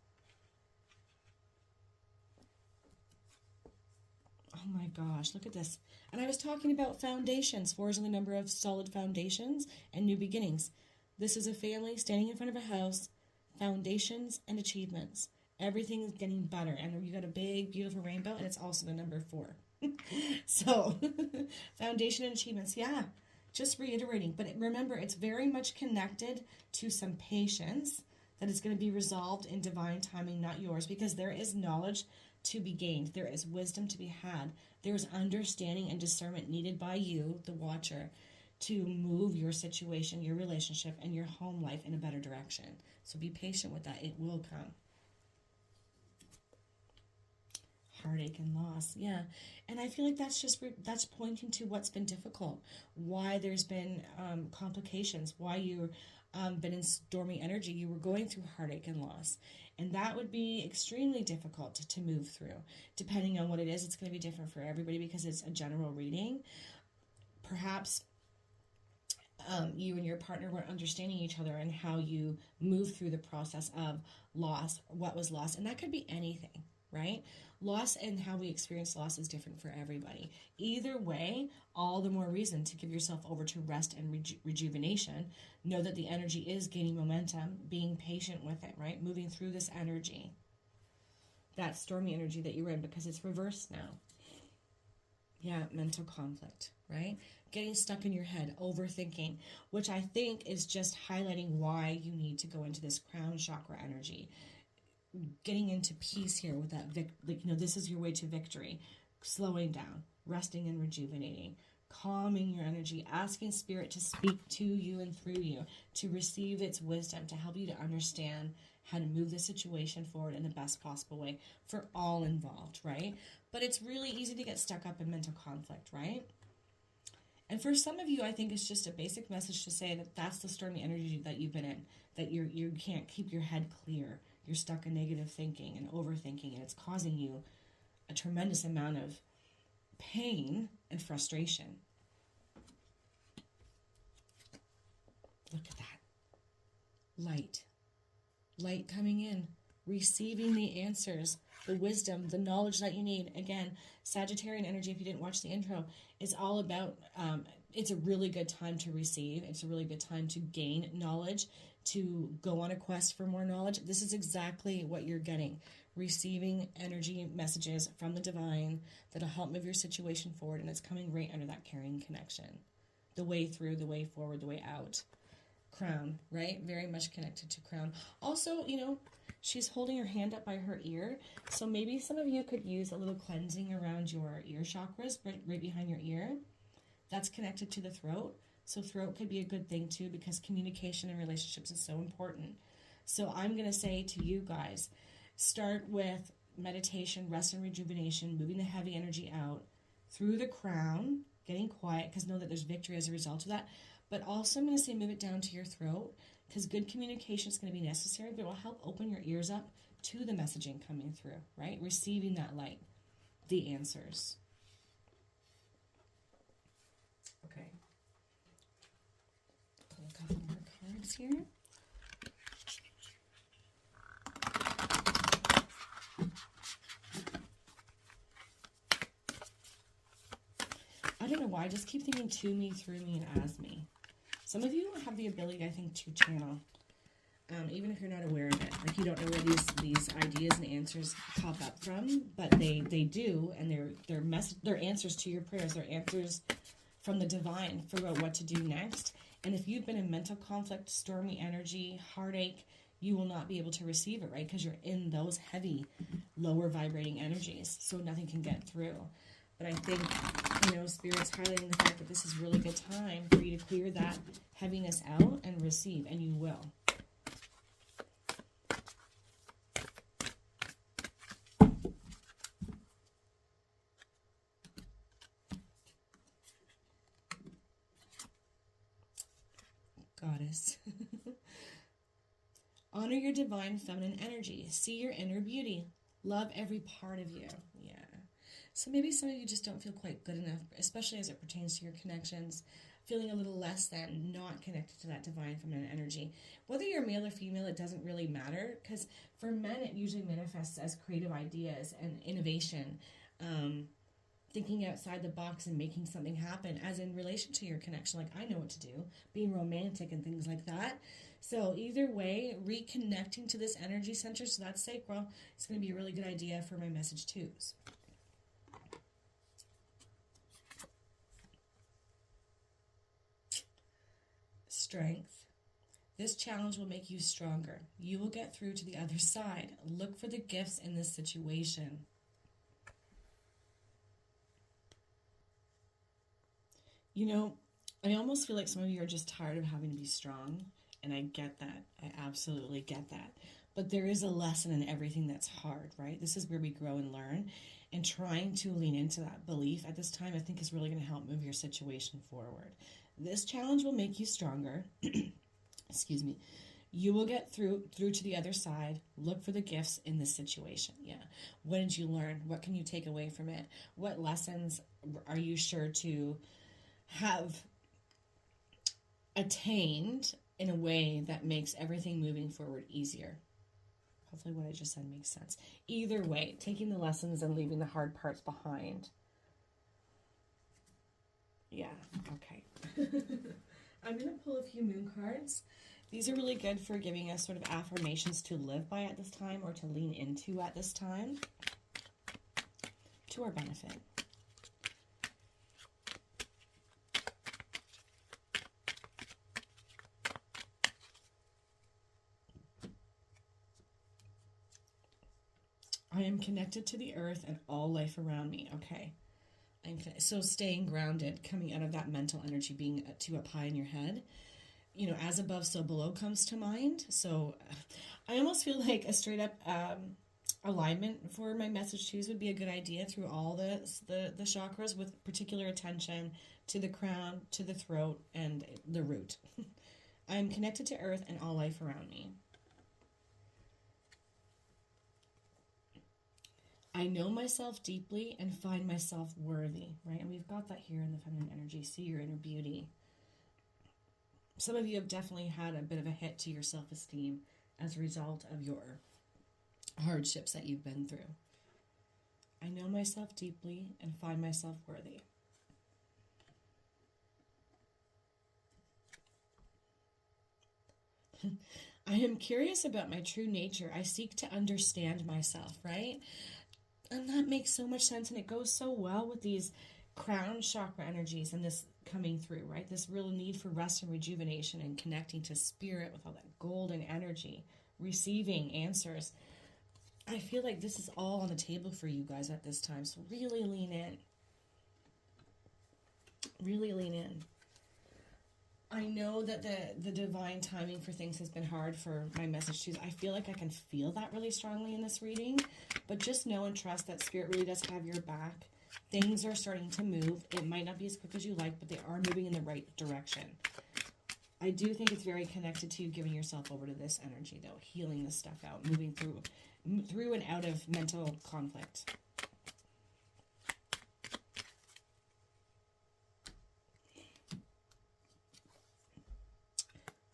Oh my gosh, look at this. And I was talking about foundations. 4 is the number of solid foundations and new beginnings. This is a family standing in front of a house, foundations and achievements. Everything is getting better. And you got a big, beautiful rainbow, and it's also the number 4. So, foundation and achievements. Yeah, just reiterating. But remember, it's very much connected to some patience that is going to be resolved in divine timing, not yours, because there is knowledge to be gained. There is wisdom to be had. There is understanding and discernment needed by you, the watcher, to move your situation, your relationship, and your home life in a better direction. So be patient with that. It will come. Heartache and loss. Yeah. And I feel like that's pointing to what's been difficult, why there's been complications, why you've been in stormy energy. You were going through heartache and loss. And that would be extremely difficult to move through. Depending on what it is, it's going to be different for everybody because it's a general reading. Perhaps you and your partner weren't understanding each other and how you move through the process of loss, what was lost. And that could be anything, right? Loss and how we experience loss is different for everybody. Either way, all the more reason to give yourself over to rest and rejuvenation. Know that the energy is gaining momentum, being patient with it, right? Moving through this energy, that stormy energy that you're in, because it's reversed now. Yeah, mental conflict, right? Getting stuck in your head, overthinking, which I think is just highlighting why you need to go into this crown chakra energy. Getting into peace here with that, this is your way to victory. Slowing down, resting and rejuvenating, calming your energy, asking spirit to speak to you and through you, to receive its wisdom, to help you to understand how to move the situation forward in the best possible way for all involved, right? But it's really easy to get stuck up in mental conflict, right? And for some of you, I think it's just a basic message to say that that's the stormy energy that you've been in, that you can't keep your head clear. You're stuck in negative thinking and overthinking, and it's causing you a tremendous amount of pain and frustration. Look at that. Light coming in, receiving the answers, the wisdom, the knowledge that you need. Again, Sagittarian energy, if you didn't watch the intro, is all about, it's a really good time to receive. It's a really good time to gain knowledge, to go on a quest for more knowledge. This is exactly what you're getting. Receiving energy messages from the divine that'll help move your situation forward, and it's coming right under that carrying connection. The way through, the way forward, the way out. crown, right? Very much connected to crown. Also, you know, she's holding her hand up by her ear. So maybe some of you could use a little cleansing around your ear chakras, right behind your ear. That's connected to the throat. So throat could be a good thing too, because communication in relationships is so important. So I'm going to say to you guys, start with meditation, rest and rejuvenation, moving the heavy energy out through the crown, getting quiet, because know that there's victory as a result of that. But also I'm going to say move it down to your throat, because good communication is going to be necessary, but it will help open your ears up to the messaging coming through, right? Receiving that light, the answers. Okay. Pull a couple more cards here. I don't know why, I just keep thinking to me, through me, and as me. Some of you have the ability, I think, to channel, even if you're not aware of it. Like, you don't know where these ideas and answers pop up from, but they do, and they're answers to your prayers. They're answers from the divine for what to do next. And if you've been in mental conflict, stormy energy, heartache, you will not be able to receive it, right? Because you're in those heavy, lower vibrating energies, so nothing can get through. But I think, you know, Spirit's highlighting the fact that this is a really good time for you to clear that heaviness out and receive, and you will. Goddess. Honor your divine feminine energy. See your inner beauty. Love every part of you. Yeah. So maybe some of you just don't feel quite good enough, especially as it pertains to your connections, feeling a little less than, not connected to that divine feminine energy. Whether you're male or female, it doesn't really matter, because for men, it usually manifests as creative ideas and innovation, thinking outside the box and making something happen, as in relation to your connection. Like, I know what to do, being romantic and things like that. So either way, reconnecting to this energy center, so that's sacral, it's going to be a really good idea for my message twos. Strength. This challenge will make you stronger. You will get through to the other side. Look for the gifts in this situation. You know, I almost feel like some of you are just tired of having to be strong, and I get that. I absolutely get that. But there is a lesson in everything that's hard, right? This is where we grow and learn, and trying to lean into that belief at this time, I think, is really going to help move your situation forward. This challenge will make you stronger. Excuse me. You will get through to the other side. Look for the gifts in this situation. Yeah. What did you learn? What can you take away from it? What lessons are you sure to have attained in a way that makes everything moving forward easier? Hopefully what I just said makes sense. Either way, taking the lessons and leaving the hard parts behind. Yeah, okay. I'm going to pull a few moon cards. These are really good for giving us sort of affirmations to live by at this time, or to lean into at this time, to our benefit. I am connected to the earth and all life around me. Okay. So staying grounded, coming out of that mental energy, being too up high in your head. You know, as above, so below comes to mind. So I almost feel like a straight up alignment for my message twos would be a good idea through all the chakras, with particular attention to the crown, to the throat, and the root. I am connected to earth and all life around me. I know myself deeply and find myself worthy, right? And we've got that here in the feminine energy. See your inner beauty. Some of you have definitely had a bit of a hit to your self-esteem as a result of your hardships that you've been through. I know myself deeply and find myself worthy. I am curious about my true nature. I seek to understand myself, right? And that makes so much sense, and it goes so well with these crown chakra energies and this coming through, right? This real need for rest and rejuvenation and connecting to spirit with all that golden energy, receiving answers. I feel like this is all on the table for you guys at this time. So really lean in. Really lean in. I know that the divine timing for things has been hard for my message too. I feel like I can feel that really strongly in this reading. But just know and trust that Spirit really does have your back. Things are starting to move. It might not be as quick as you like, but they are moving in the right direction. I do think it's very connected to giving yourself over to this energy, though. Healing this stuff out. Moving through and out of mental conflict.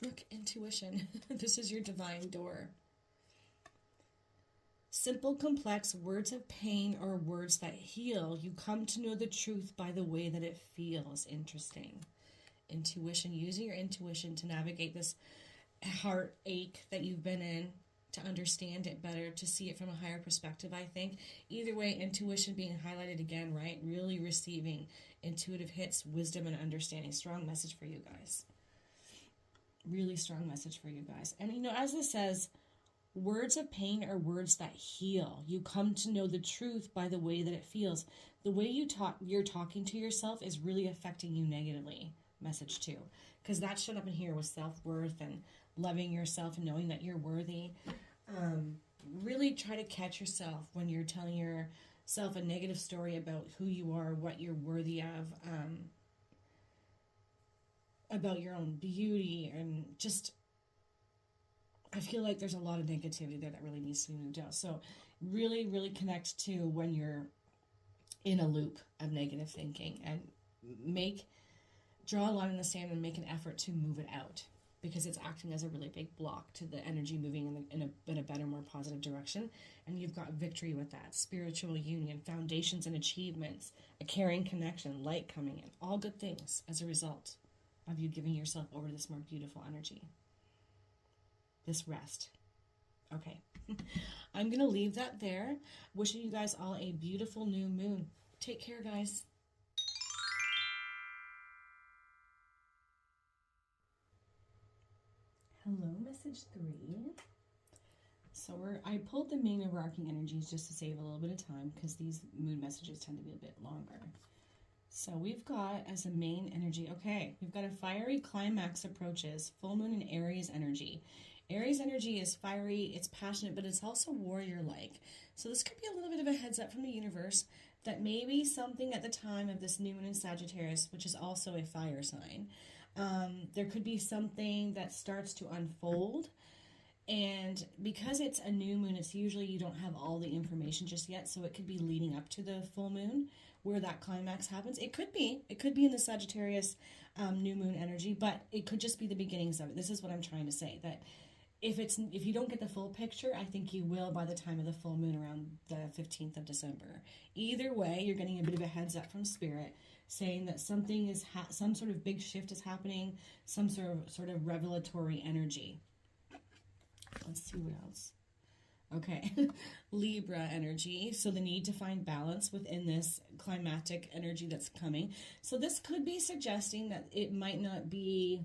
Look, intuition. This is your divine door. Simple, complex words of pain or words that heal. You come to know the truth by the way that it feels. Interesting. Intuition. Using your intuition to navigate this heartache that you've been in, to understand it better, to see it from a higher perspective, I think. Either way, intuition being highlighted again, right? Really receiving intuitive hits, wisdom, and understanding. Strong message for you guys. Really strong message for you guys. And you know, as this says, words of pain are words that heal. You come to know the truth by the way that it feels. The way you're talking to yourself is really affecting you negatively. Message 2. Because that showed up in here with self-worth and loving yourself and knowing that you're worthy. Really try to catch yourself when you're telling yourself a negative story about who you are, what you're worthy of, about your own beauty, and just, I feel like there's a lot of negativity there that really needs to be moved out. So really, really connect to when you're in a loop of negative thinking, and draw a line in the sand and make an effort to move it out, because it's acting as a really big block to the energy moving in a better, more positive direction. And you've got victory with that. Spiritual union, foundations and achievements, a caring connection, light coming in. All good things as a result of you giving yourself over to this more beautiful energy. This rest. Okay. I'm going to leave that there. Wishing you guys all a beautiful new moon. Take care, guys. Hello, message 3. So I pulled the main overarching energies just to save a little bit of time, because these moon messages tend to be a bit longer. So we've got as a main energy, okay, we've got a fiery climax approaches, full moon in Aries energy. Aries energy is fiery, it's passionate, but it's also warrior-like. So this could be a little bit of a heads up from the universe that maybe something at the time of this new moon in Sagittarius, which is also a fire sign, there could be something that starts to unfold. And because it's a new moon, it's usually you don't have all the information just yet, so it could be leading up to the full moon where that climax happens. It could be in the Sagittarius new moon energy, but it could just be the beginnings of it. This is what I'm trying to say, that if you don't get the full picture, I think you will by the time of the full moon around the 15th of December. Either way, you're getting a bit of a heads up from Spirit, saying that something is some sort of big shift is happening, some sort of revelatory energy. Let's see what else. Okay, Libra energy. So the need to find balance within this climactic energy that's coming. So this could be suggesting that it might not be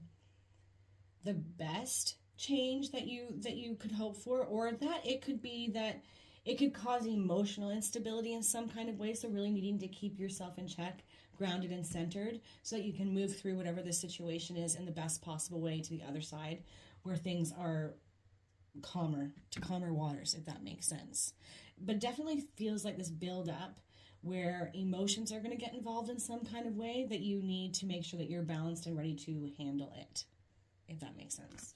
the best change that you could hope for, or that it could be that it could cause emotional instability in some kind of way. So really needing to keep yourself in check, grounded and centered, so that you can move through whatever the situation is in the best possible way to the other side, where things are calmer waters, if that makes sense. But definitely feels like this build up where emotions are going to get involved in some kind of way, that you need to make sure that you're balanced and ready to handle it, if that makes sense.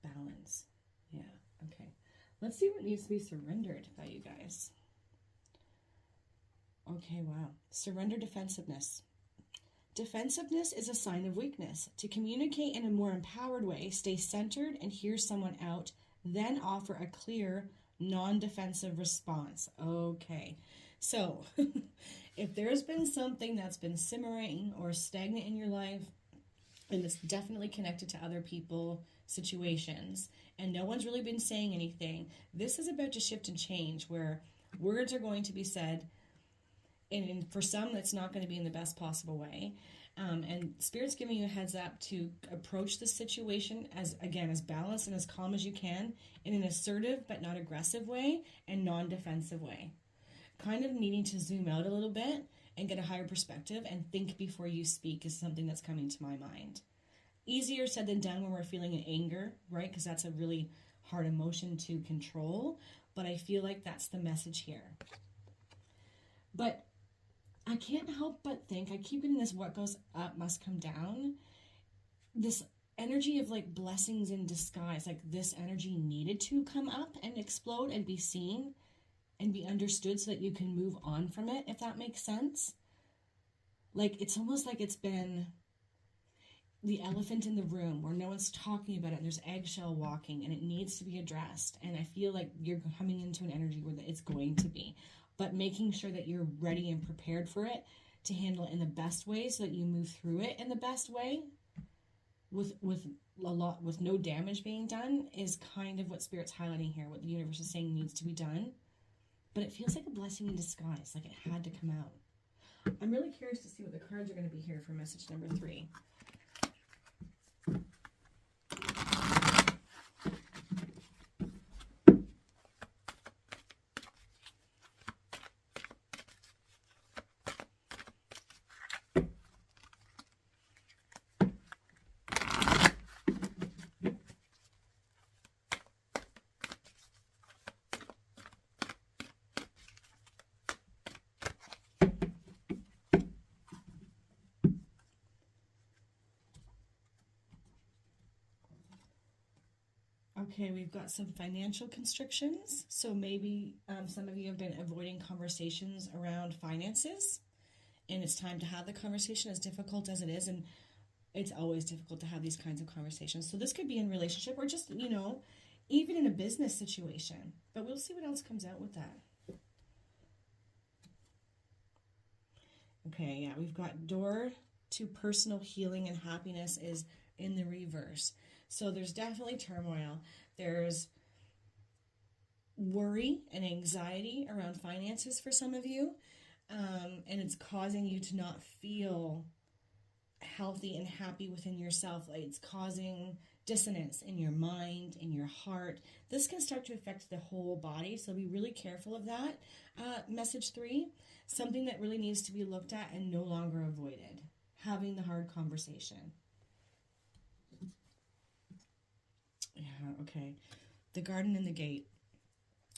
Balance. Yeah, okay. Let's see what needs to be surrendered by you guys. Okay, wow. Surrender defensiveness. Defensiveness is a sign of weakness. To communicate in a more empowered way, stay centered and hear someone out, then offer a clear, non-defensive response. Okay, so if there's been something that's been simmering or stagnant in your life, and it's definitely connected to other people, situations, and no one's really been saying anything, this is about to shift and change, where words are going to be said And for some, that's not going to be in the best possible way. And Spirit's giving you a heads up to approach the situation as, again, as balanced and as calm as you can, in an assertive but not aggressive way and non-defensive way. Kind of needing to zoom out a little bit and get a higher perspective and think before you speak is something that's coming to my mind. Easier said than done when we're feeling an anger, right? Because that's a really hard emotion to control. But I feel like that's the message here. But I can't help but think, I keep getting this what goes up must come down. This energy of like blessings in disguise, like this energy needed to come up and explode and be seen and be understood so that you can move on from it, if that makes sense. Like, it's almost like it's been the elephant in the room where no one's talking about it and there's eggshell walking and it needs to be addressed. And I feel like you're coming into an energy where it's going to be. But making sure that you're ready and prepared for it to handle it in the best way so that you move through it in the best way with no damage being done is kind of what Spirit's highlighting here, what the universe is saying needs to be done. But it feels like a blessing in disguise, like it had to come out. I'm really curious to see what the cards are going to be here for message number 3. Okay, we've got some financial constrictions. So maybe some of you have been avoiding conversations around finances, and it's time to have the conversation, as difficult as it is. And it's always difficult to have these kinds of conversations. So this could be in relationship or just, even in a business situation. But we'll see what else comes out with that. Okay, yeah, we've got door to personal healing and happiness is in the reverse. So there's definitely turmoil. There's worry and anxiety around finances for some of you. And it's causing you to not feel healthy and happy within yourself. Like, it's causing dissonance in your mind, in your heart. This can start to affect the whole body. So be really careful of that. Message 3, something that really needs to be looked at and no longer avoided. Having the hard conversation. Yeah, okay. The garden and the gate.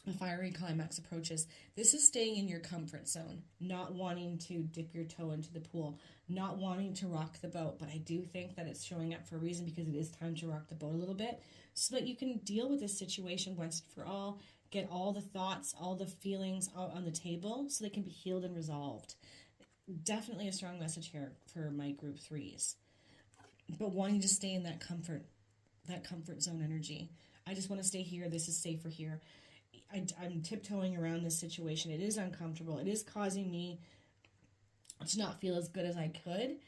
A fiery climax approaches. This is staying in your comfort zone, not wanting to dip your toe into the pool, not wanting to rock the boat. But I do think that it's showing up for a reason, because it is time to rock the boat a little bit so that you can deal with this situation once and for all, get all the thoughts, all the feelings out on the table so they can be healed and resolved. Definitely a strong message here for my group 3s. But wanting to stay in that comfort zone energy. I just want to stay here. This is safer here. I'm tiptoeing around this situation. It is uncomfortable. It is causing me to not feel as good as I could,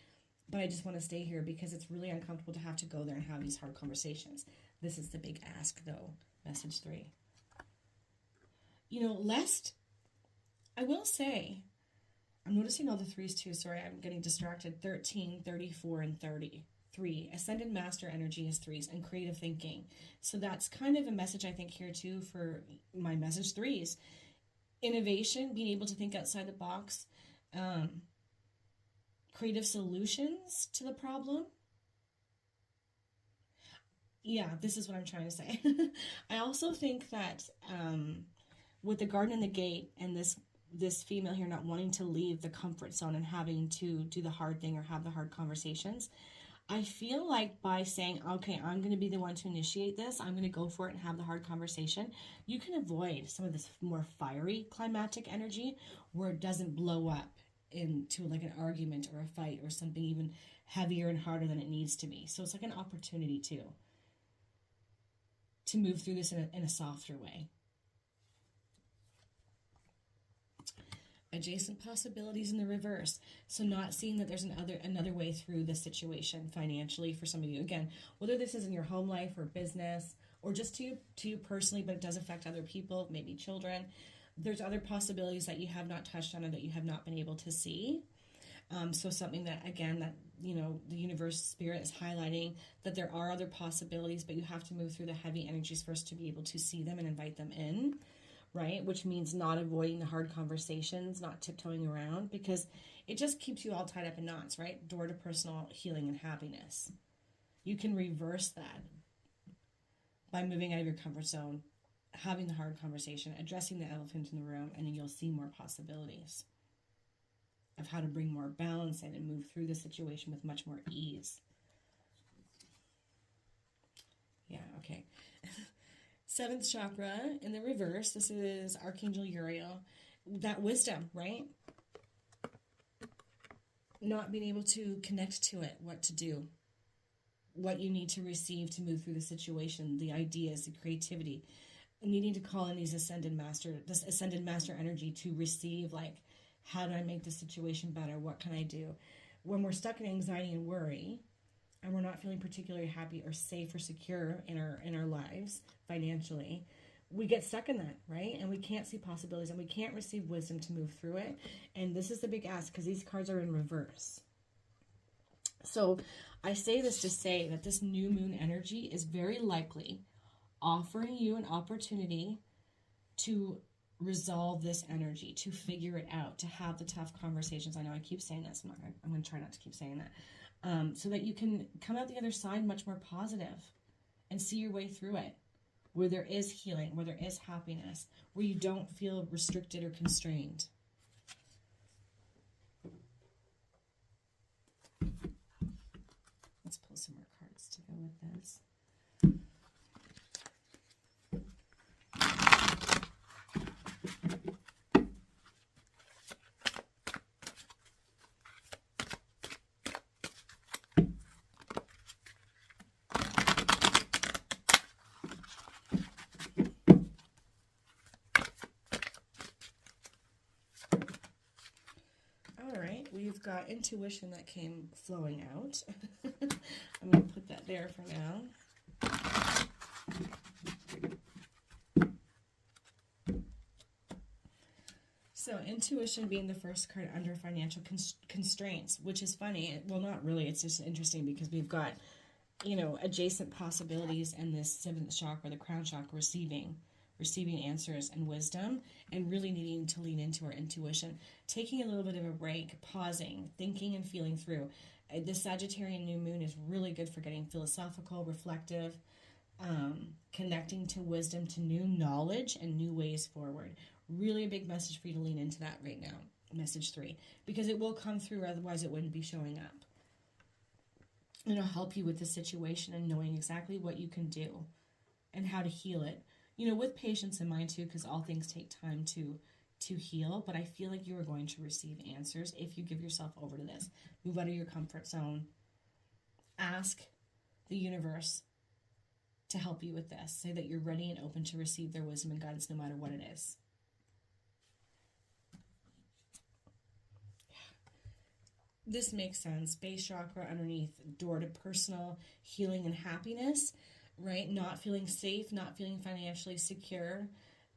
but I just want to stay here because it's really uncomfortable to have to go there and have these hard conversations. This is the big ask, though. Message 3. Lest, I will say, I'm noticing all the 3s too. Sorry, I'm getting distracted. 13, 34, and 30. 3. Ascended Master energy is 3s and creative thinking. So that's kind of a message, I think, here too for my message 3s. Innovation, being able to think outside the box. Creative solutions to the problem. Yeah, this is what I'm trying to say. I also think that with the garden and the gate and this female here not wanting to leave the comfort zone and having to do the hard thing or have the hard conversations, I feel like by saying, okay, I'm going to be the one to initiate this, I'm going to go for it and have the hard conversation, you can avoid some of this more fiery climactic energy where it doesn't blow up into like an argument or a fight or something even heavier and harder than it needs to be. So it's like an opportunity to move through this in a softer way. Adjacent possibilities in the reverse. So not seeing that there's another way through this situation financially for some of you. Again, whether this is in your home life or business or just to you personally, but it does affect other people, maybe children. There's other possibilities that you have not touched on or that you have not been able to see. So something that, again, that, you know, the universe spirit is highlighting that there are other possibilities, but you have to move through the heavy energies first to be able to see them and invite them in, right? Which means not avoiding the hard conversations, not tiptoeing around, because it just keeps you all tied up in knots, right? Door to personal healing and happiness. You can reverse that by moving out of your comfort zone, having the hard conversation, addressing the elephant in the room, and then you'll see more possibilities of how to bring more balance in and move through the situation with much more ease. Yeah, okay. Seventh chakra in the reverse, this is Archangel Uriel. That wisdom, right? Not being able to connect to it, what to do, what you need to receive to move through the situation, the ideas, the creativity, needing to call in this ascended master energy to receive, like, how do I make the situation better? What can I do? When we're stuck in anxiety and worry, and we're not feeling particularly happy or safe or secure in our lives financially, we get stuck in that, right? And we can't see possibilities, and we can't receive wisdom to move through it. And this is the big ask, because these cards are in reverse. So I say this to say that this new moon energy is very likely offering you an opportunity to resolve this energy, to figure it out, to have the tough conversations. I know I keep saying this. I'm going to try not to keep saying that. So that you can come out the other side much more positive and see your way through it, where there is healing, where there is happiness, where you don't feel restricted or constrained. Let's pull some more cards to go with this. We've got intuition that came flowing out. I'm going to put that there for now. So intuition being the first card under financial constraints, which is funny. Well, not really. It's just interesting because we've got, you know, adjacent possibilities in this seventh chakra, the crown chakra, receiving answers and wisdom, and really needing to lean into our intuition, taking a little bit of a break, pausing, thinking and feeling through. The Sagittarian new moon is really good for getting philosophical, reflective, connecting to wisdom, to new knowledge and new ways forward. Really a big message for you to lean into that right now. Message 3, because it will come through, otherwise it wouldn't be showing up. It'll help you with the situation and knowing exactly what you can do and how to heal it. You know, with patience in mind too, because all things take time to heal. But I feel like you are going to receive answers if you give yourself over to this. Move out of your comfort zone. Ask the universe to help you with this. Say that you're ready and open to receive their wisdom and guidance no matter what it is. This makes sense. Base chakra underneath, door to personal healing and happiness. Right? Not feeling safe, not feeling financially secure.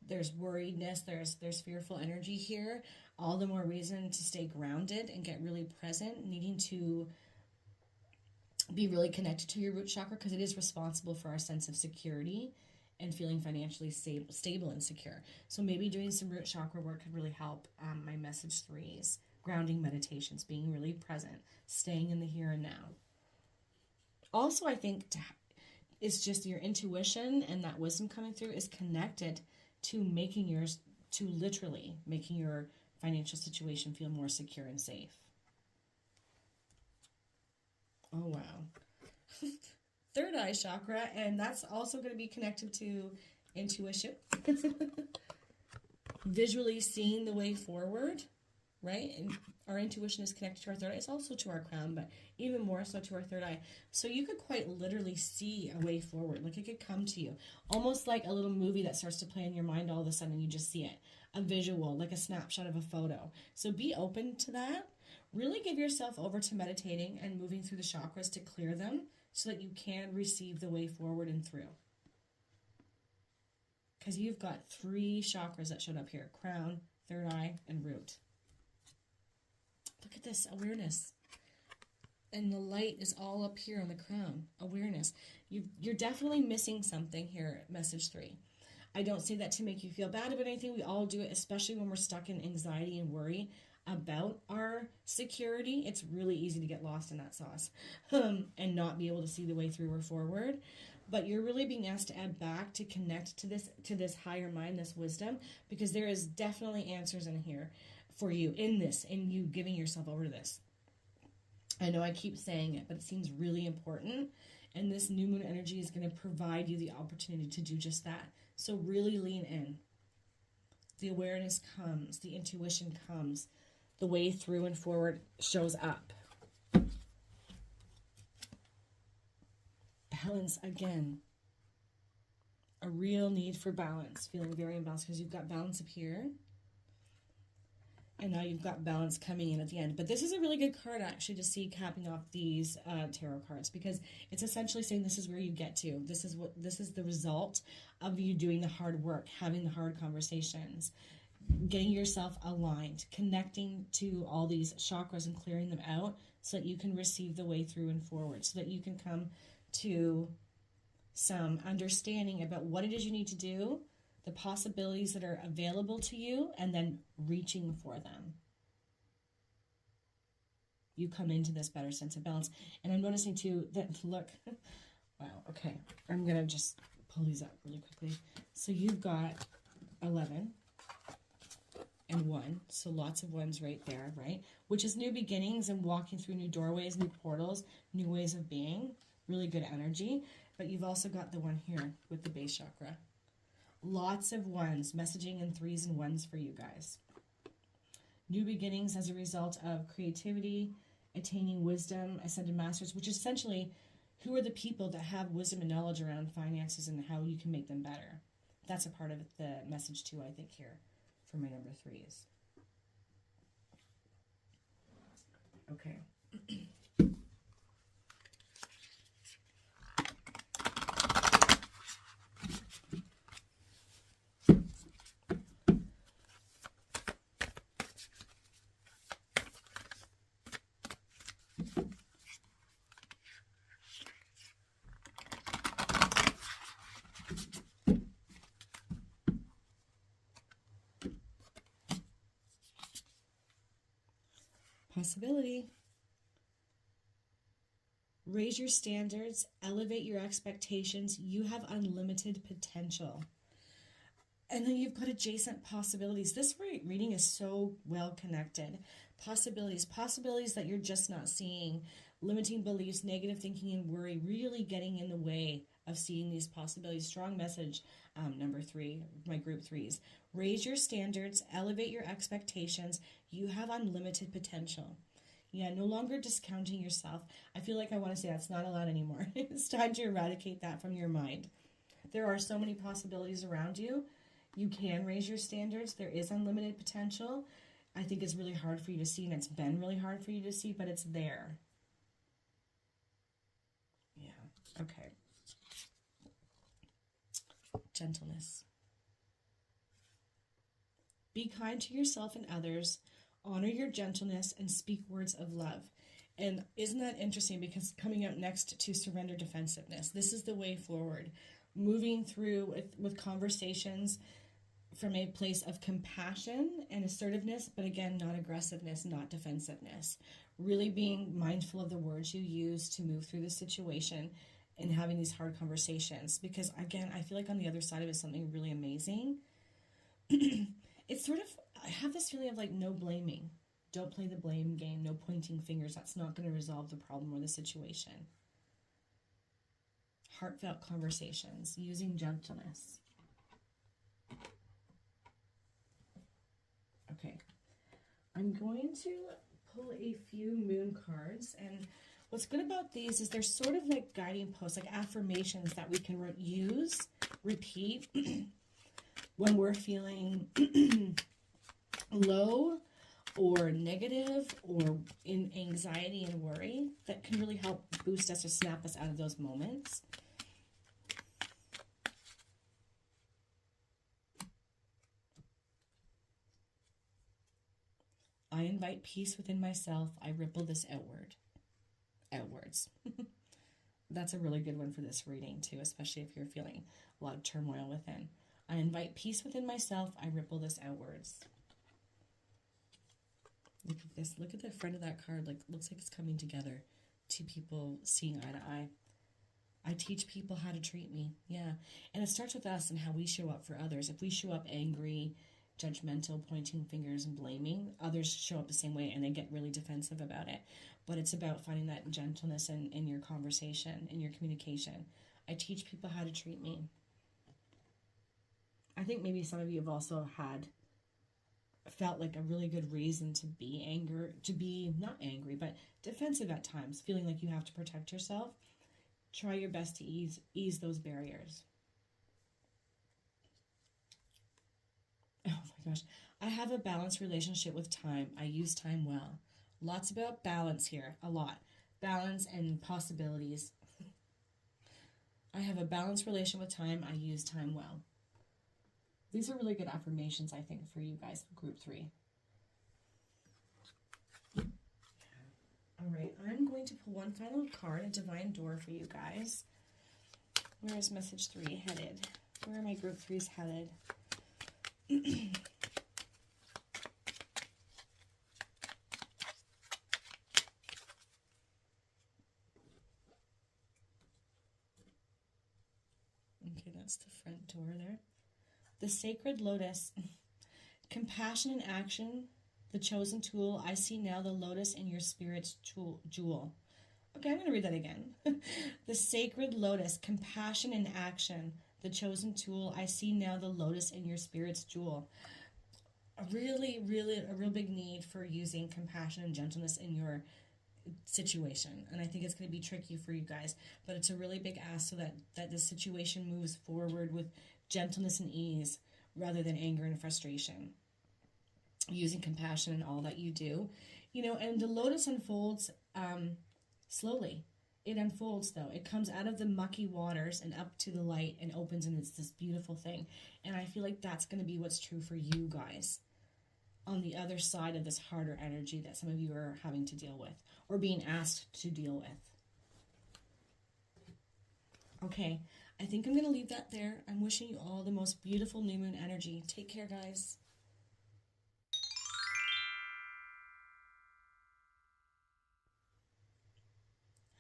There's worriedness, there's fearful energy here. All the more reason to stay grounded and get really present, needing to be really connected to your root chakra, because it is responsible for our sense of security and feeling financially stable and secure. So maybe doing some root chakra work could really help. My message 3 is grounding meditations, being really present, staying in the here and now. Also, I think it's just your intuition and that wisdom coming through is connected to literally making your financial situation feel more secure and safe. Oh, wow. Third eye chakra, and that's also going to be connected to intuition. Visually seeing the way forward, right? And our intuition is connected to our third eye. It's also to our crown, but even more so to our third eye. So you could quite literally see a way forward. Like it could come to you. Almost like a little movie that starts to play in your mind all of a sudden. You just see it. A visual, like a snapshot of a photo. So be open to that. Really give yourself over to meditating and moving through the chakras to clear them so that you can receive the way forward and through. because you've got 3 chakras that showed up here: crown, third eye, and root. Look at this awareness. And the light is all up here on the crown. Awareness. You're definitely missing something here at message 3. I don't say that to make you feel bad about anything. We all do it, especially when we're stuck in anxiety and worry about our security. It's really easy to get lost in that sauce and not be able to see the way through or forward. But you're really being asked to add back, to connect to this higher mind, this wisdom, because there is definitely answers in here for you in this, in you giving yourself over to this. I know I keep saying it, but it seems really important. And this new moon energy is going to provide you the opportunity to do just that. So really lean in. The awareness comes, the intuition comes, the way through and forward shows up. Balance again. A real need for balance. Feeling very imbalanced because you've got balance up here. And now you've got balance coming in at the end. But this is a really good card actually to see capping off these tarot cards, because it's essentially saying this is where you get to. This is the result of you doing the hard work, having the hard conversations, getting yourself aligned, connecting to all these chakras and clearing them out so that you can receive the way through and forward, so that you can come to some understanding about what it is you need to do, the possibilities that are available to you, and then reaching for them. You come into this better sense of balance. And I'm noticing too that, look, wow, okay, I'm going to just pull these up really quickly. So you've got 11 and 1, so lots of ones right there, right? Which is new beginnings and walking through new doorways, new portals, new ways of being, really good energy. But you've also got the one here with the base chakra. Lots of ones, messaging in 3s and 1s for you guys. New beginnings as a result of creativity, attaining wisdom, ascended masters, which is essentially who are the people that have wisdom and knowledge around finances and how you can make them better. That's a part of the message too, I think, here for my number 3s. Okay. Possibility. Raise your standards, elevate your expectations. You have unlimited potential. And then you've got adjacent possibilities. This reading is so well connected. Possibilities that you're just not seeing. Limiting beliefs, negative thinking, and worry really getting in the way of seeing these possibilities. Strong message, number 3, my group 3s. Raise your standards, elevate your expectations. You have unlimited potential. Yeah, no longer discounting yourself. I feel like I want to say that's not allowed anymore. It's time to eradicate that from your mind. There are so many possibilities around you. You can raise your standards. There is unlimited potential. I think it's really hard for you to see, and it's been really hard for you to see, but it's there. Yeah, okay. Gentleness. Be kind to yourself and others. Honor your gentleness and speak words of love. And isn't that interesting? Because coming out next to surrender defensiveness, this is the way forward. Moving through with conversations from a place of compassion and assertiveness, but again, not aggressiveness, not defensiveness. Really being mindful of the words you use to move through the situation and having these hard conversations. Because again, I feel like on the other side of it is something really amazing. It's sort of, I have this feeling of like no blaming. Don't play the blame game, no pointing fingers. That's not going to resolve the problem or the situation. Heartfelt conversations, using gentleness. Okay, I'm going to pull a few moon cards, and what's good about these is they're sort of like guiding posts, like affirmations that we can use, repeat when we're feeling low or negative or in anxiety and worry, that can really help boost us or snap us out of those moments. I invite peace within myself. I ripple this outwards. That's a really good one for this reading too, especially if you're feeling a lot of turmoil within. I invite peace within myself. I ripple this outwards. Look at this. Look at the front of that card. Like, looks like it's coming together. Two people seeing eye to eye. I teach people how to treat me. Yeah. And it starts with us and how we show up for others. If we show up angry, judgmental, pointing fingers and blaming, others show up the same way and they get really defensive about it. But it's about finding that gentleness in your conversation, in your communication. I teach people how to treat me. I think maybe some of you have also felt like a really good reason to be not angry, but defensive at times, feeling like you have to protect yourself. Try your best to ease those barriers. Oh my gosh. I have a balanced relationship with time. I use time well. Lots about balance here. A lot. Balance and possibilities. I have a balanced relation with time. I use time well. These are really good affirmations, I think, for you guys, group 3. All right, I'm going to pull one final card, a divine door for you guys. Where is message 3 headed? Where are my group 3s headed? Okay, that's the front door there. The sacred lotus. Compassion in action. The chosen tool. I see now the lotus in your spirit's jewel. Okay, I'm going to read that again. The sacred lotus. Compassion in action. The chosen tool. I see now the lotus in your spirit's jewel. A real big need for using compassion and gentleness in your situation. And I think it's going to be tricky for you guys. But it's a really big ask so that the situation moves forward with gentleness and ease rather than anger and frustration. Using compassion in all that you do. And the lotus unfolds slowly. It unfolds, though. It comes out of the mucky waters and up to the light and opens, and it's this beautiful thing. And I feel like that's going to be what's true for you guys on the other side of this harder energy that some of you are having to deal with or being asked to deal with. Okay, I think I'm going to leave that there. I'm wishing you all the most beautiful new moon energy. Take care, guys.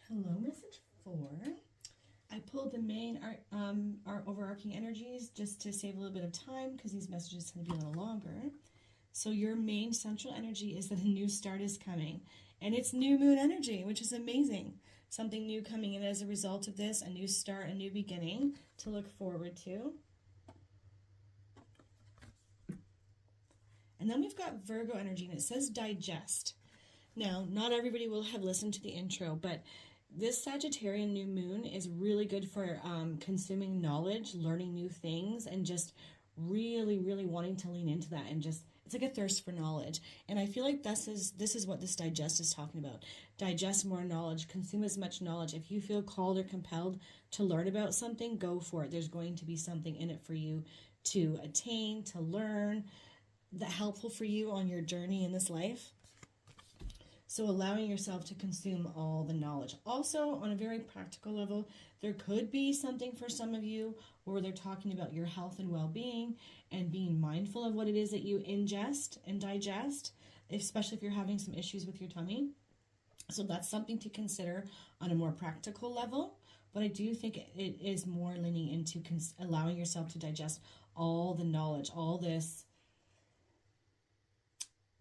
Hello, message 4. I pulled the main our overarching energies just to save a little bit of time because these messages tend to be a little longer. So your main central energy is that a new start is coming. And it's new moon energy, which is amazing. Something new coming in as a result of this, a new start, a new beginning to look forward to. And then we've got Virgo energy, and it says digest. Now, not everybody will have listened to the intro, but this Sagittarian new moon is really good for consuming knowledge, learning new things, and just really, really wanting to lean into that and just, it's like a thirst for knowledge. And I feel like this is what this digest is talking about. Digest more knowledge, consume as much knowledge. If you feel called or compelled to learn about something, go for it. There's going to be something in it for you to attain, to learn, that helpful for you on your journey in this life. So allowing yourself to consume all the knowledge. Also, on a very practical level, there could be something for some of you where they're talking about your health and well-being and being mindful of what it is that you ingest and digest, especially if you're having some issues with your tummy. So that's something to consider on a more practical level. But I do think it is more leaning into allowing yourself to digest all the knowledge, all this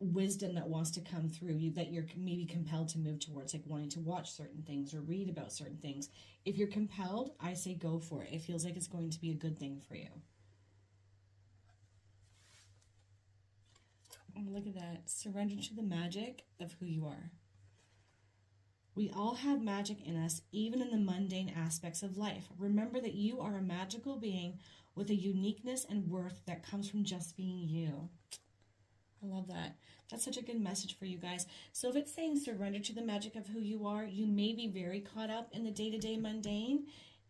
wisdom that wants to come through you, that you're maybe compelled to move towards, like wanting to watch certain things or read about certain things. If you're compelled, I say go for it. It feels like it's going to be a good thing for you. Look at that. Surrender to the magic of who you are. We all have magic in us, even in the mundane aspects of life. Remember that you are a magical being with a uniqueness and worth that comes from just being you. I love that. That's such a good message for you guys. So if it's saying surrender to the magic of who you are, you may be very caught up in the day-to-day mundane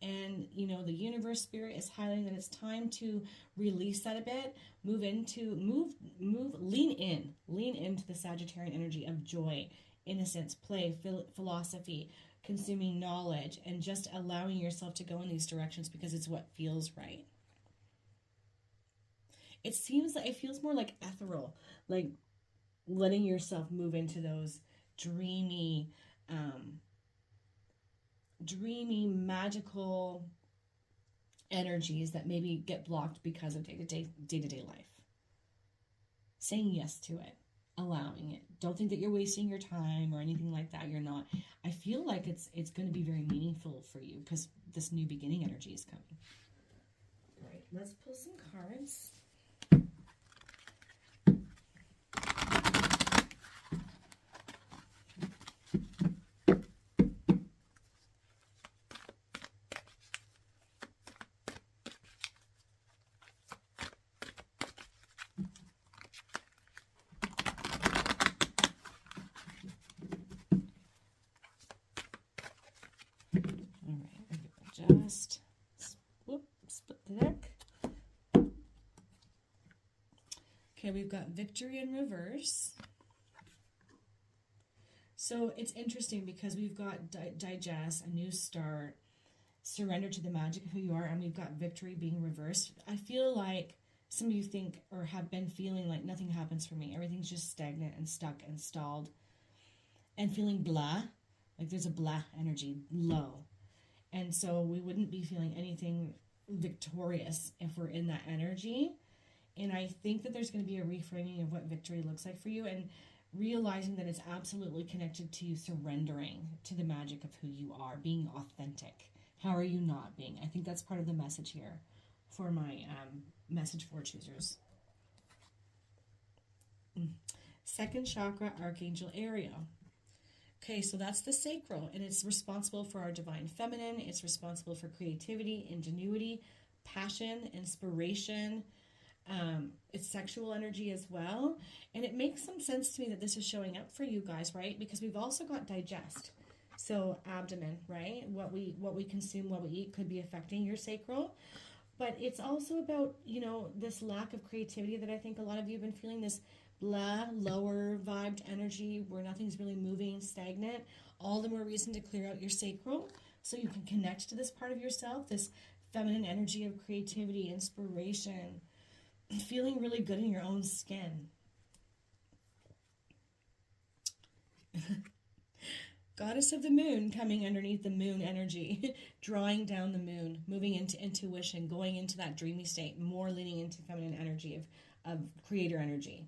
And, you know, the universe spirit is highlighting that it's time to release that a bit, lean into the Sagittarian energy of joy, innocence, play, philosophy, consuming knowledge, and just allowing yourself to go in these directions because it's what feels right. It feels more like ethereal, like letting yourself move into those dreamy, magical energies that maybe get blocked because of day-to-day life. Saying yes to it, allowing it. Don't think that you're wasting your time or anything like that. You're not. I feel like it's going to be very meaningful for you because this new beginning energy is coming. All right, let's pull some cards. Just split the deck. Okay, we've got victory in reverse. So it's interesting because we've got digest, a new start, surrender to the magic of who you are, and we've got victory being reversed. I feel like some of you think or have been feeling like nothing happens for me. Everything's just stagnant and stuck and stalled and feeling blah, like there's a blah energy, low. And so we wouldn't be feeling anything victorious if we're in that energy. And I think that there's going to be a reframing of what victory looks like for you and realizing that it's absolutely connected to you surrendering to the magic of who you are, being authentic. How are you not being? I think that's part of the message here for my message for choosers. Second chakra, Archangel Ariel. Okay, so that's the sacral, and it's responsible for our divine feminine. It's responsible for creativity, ingenuity, passion, inspiration. It's sexual energy as well. And it makes some sense to me that this is showing up for you guys, right? Because we've also got digest. So abdomen, right? What we consume, what we eat could be affecting your sacral. But it's also about, you know, this lack of creativity that I think a lot of you have been feeling, this blah, lower vibed energy where nothing's really moving, stagnant. All the more reason to clear out your sacral so you can connect to this part of yourself, this feminine energy of creativity, inspiration, feeling really good in your own skin. Goddess of the moon coming underneath the moon energy, drawing down the moon, moving into intuition, going into that dreamy state, more leaning into feminine energy of creator energy.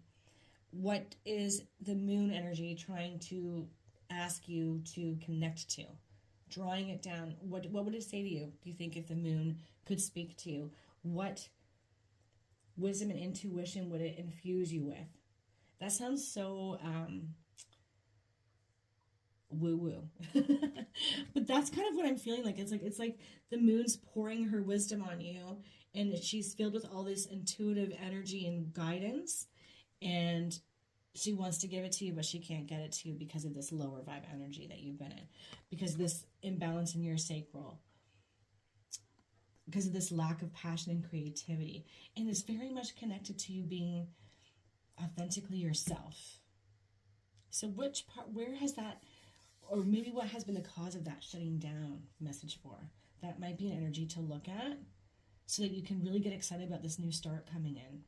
What is the moon energy trying to ask you to connect to? Drawing it down. What would it say to you, do you think, if the moon could speak to you? What wisdom and intuition would it infuse you with? That sounds so woo-woo. But that's kind of what I'm feeling like. It's like the moon's pouring her wisdom on you, and she's filled with all this intuitive energy and guidance, and she wants to give it to you, but she can't get it to you because of this lower vibe energy that you've been in, because of this imbalance in your sacral, because of this lack of passion and creativity. And it's very much connected to you being authentically yourself. So which part, where has that, or maybe what has been the cause of that shutting down message for? That might be an energy to look at so that you can really get excited about this new start coming in.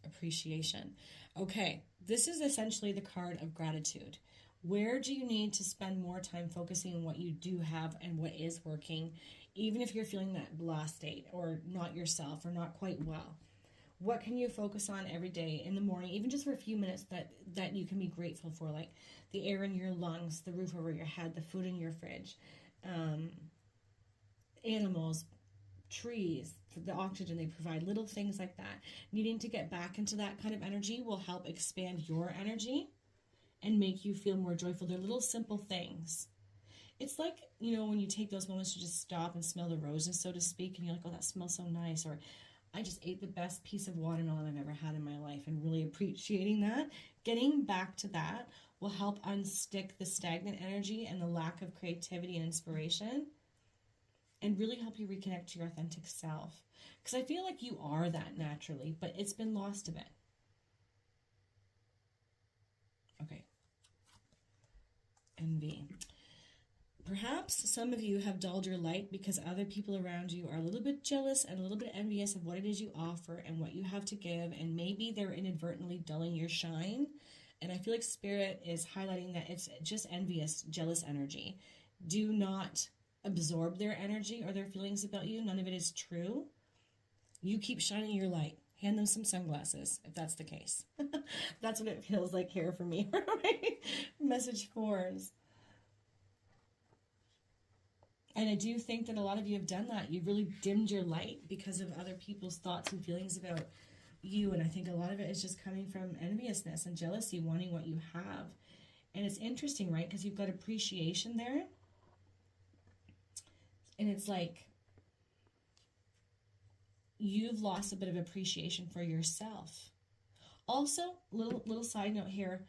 Appreciation. Okay, this is essentially the card of gratitude. Where do you need to spend more time focusing on what you do have and what is working, even if you're feeling that blah state or not yourself or not quite well? What can you focus on every day in the morning, even just for a few minutes, that you can be grateful for, like the air in your lungs, the roof over your head, the food in your fridge, animals, trees, the oxygen they provide, little things like that. Needing to get back into that kind of energy will help expand your energy and make you feel more joyful. They're little simple things. It's like, you know, when you take those moments to just stop and smell the roses, so to speak, and you're like, oh, that smells so nice. Or I just ate the best piece of watermelon I've ever had in my life, and really appreciating that. Getting back to that will help unstick the stagnant energy and the lack of creativity and inspiration, and really help you reconnect to your authentic self. Because I feel like you are that naturally, but it's been lost a bit. Okay. Envy. Perhaps some of you have dulled your light because other people around you are a little bit jealous and a little bit envious of what it is you offer and what you have to give, and maybe they're inadvertently dulling your shine. And I feel like Spirit is highlighting that it's just envious, jealous energy. Do not absorb their energy or their feelings about you. None of it is true. You keep shining your light. Hand them some sunglasses, if that's the case. That's what it feels like here for me. Message 4s. And I do think that a lot of you have done that. You've really dimmed your light because of other people's thoughts and feelings about you. And I think a lot of it is just coming from enviousness and jealousy, wanting what you have. And it's interesting, right? Because you've got appreciation there. And it's like you've lost a bit of appreciation for yourself. Also, little side note here.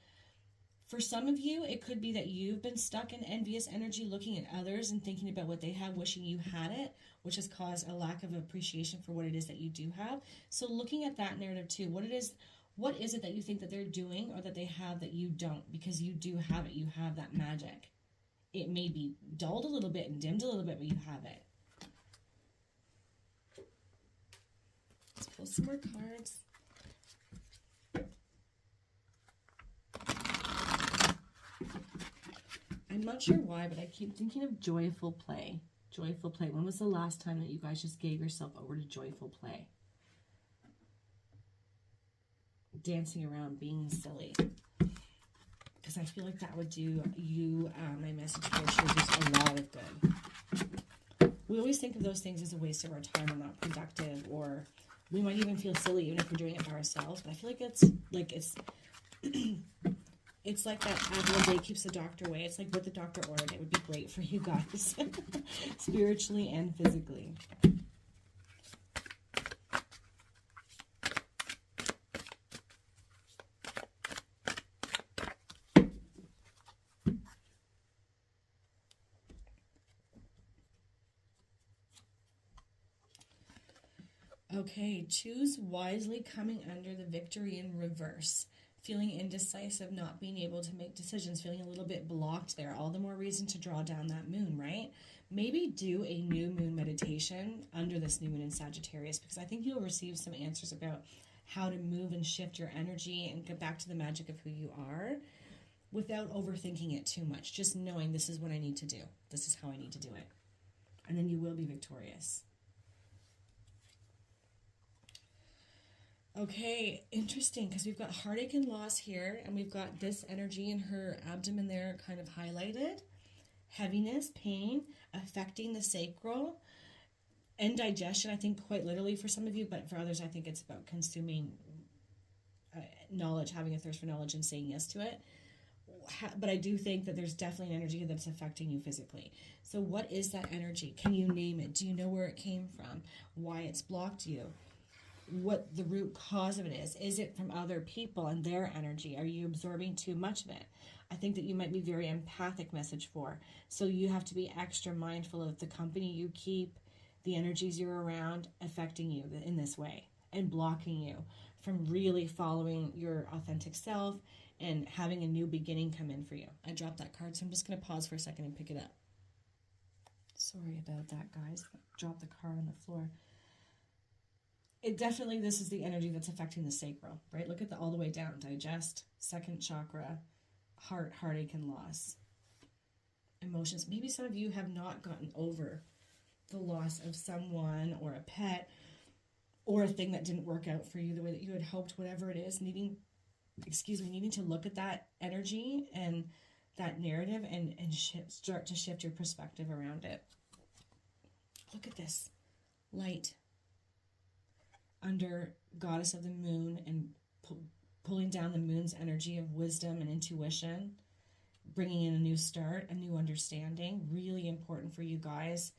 For some of you, it could be that you've been stuck in envious energy, looking at others and thinking about what they have, wishing you had it, which has caused a lack of appreciation for what it is that you do have. So looking at that narrative too, what is it that you think that they're doing or that they have that you don't? Because you do have it. You have that magic. It may be dulled a little bit and dimmed a little bit, but you have it. Let's pull some more cards. I'm not sure why, but I keep thinking of joyful play. Joyful play. When was the last time that you guys just gave yourself over to joyful play? Dancing around, being silly. Because I feel like that would do you, my message for you, just a lot of good. We always think of those things as a waste of our time or not productive, or we might even feel silly even if we're doing it by ourselves. But I feel like it's it's like that apple a day keeps the doctor away. It's like what the doctor ordered. It would be great for you guys, spiritually and physically. Okay, choose wisely, coming under the victory in reverse. Feeling indecisive, not being able to make decisions, feeling a little bit blocked there. All the more reason to draw down that moon, right? Maybe do a new moon meditation under this new moon in Sagittarius, because I think you'll receive some answers about how to move and shift your energy and get back to the magic of who you are without overthinking it too much. Just knowing this is what I need to do. This is how I need to do it. And then you will be victorious. Okay, interesting, because we've got heartache and loss here, and we've got this energy in her abdomen there kind of highlighted. Heaviness, pain, affecting the sacral, and digestion, I think quite literally for some of you, but for others I think it's about consuming knowledge, having a thirst for knowledge and saying yes to it. But I do think that there's definitely an energy that's affecting you physically. So what is that energy? Can you name it? Do you know where it came from? Why it's blocked you? What the root cause of it is. Is it from other people and their energy? Are you absorbing too much of it? I think that you might be very empathic, message 4. So you have to be extra mindful of the company you keep, the energies you're around affecting you in this way and blocking you from really following your authentic self and having a new beginning come in for you. I dropped that card, so I'm just going to pause for a second and pick it up. Sorry about that, guys. Dropped the card on the floor. It definitely, this is the energy that's affecting the sacral, right? Look at all the way down. Digest, second chakra, heart, heartache, and loss. Emotions. Maybe some of you have not gotten over the loss of someone or a pet or a thing that didn't work out for you the way that you had hoped, whatever it is, needing to look at that energy and that narrative and start to shift your perspective around it. Look at this. Light. Under goddess of the moon and pulling down the moon's energy of wisdom and intuition, bringing in a new start, a new understanding. Really important for you guys.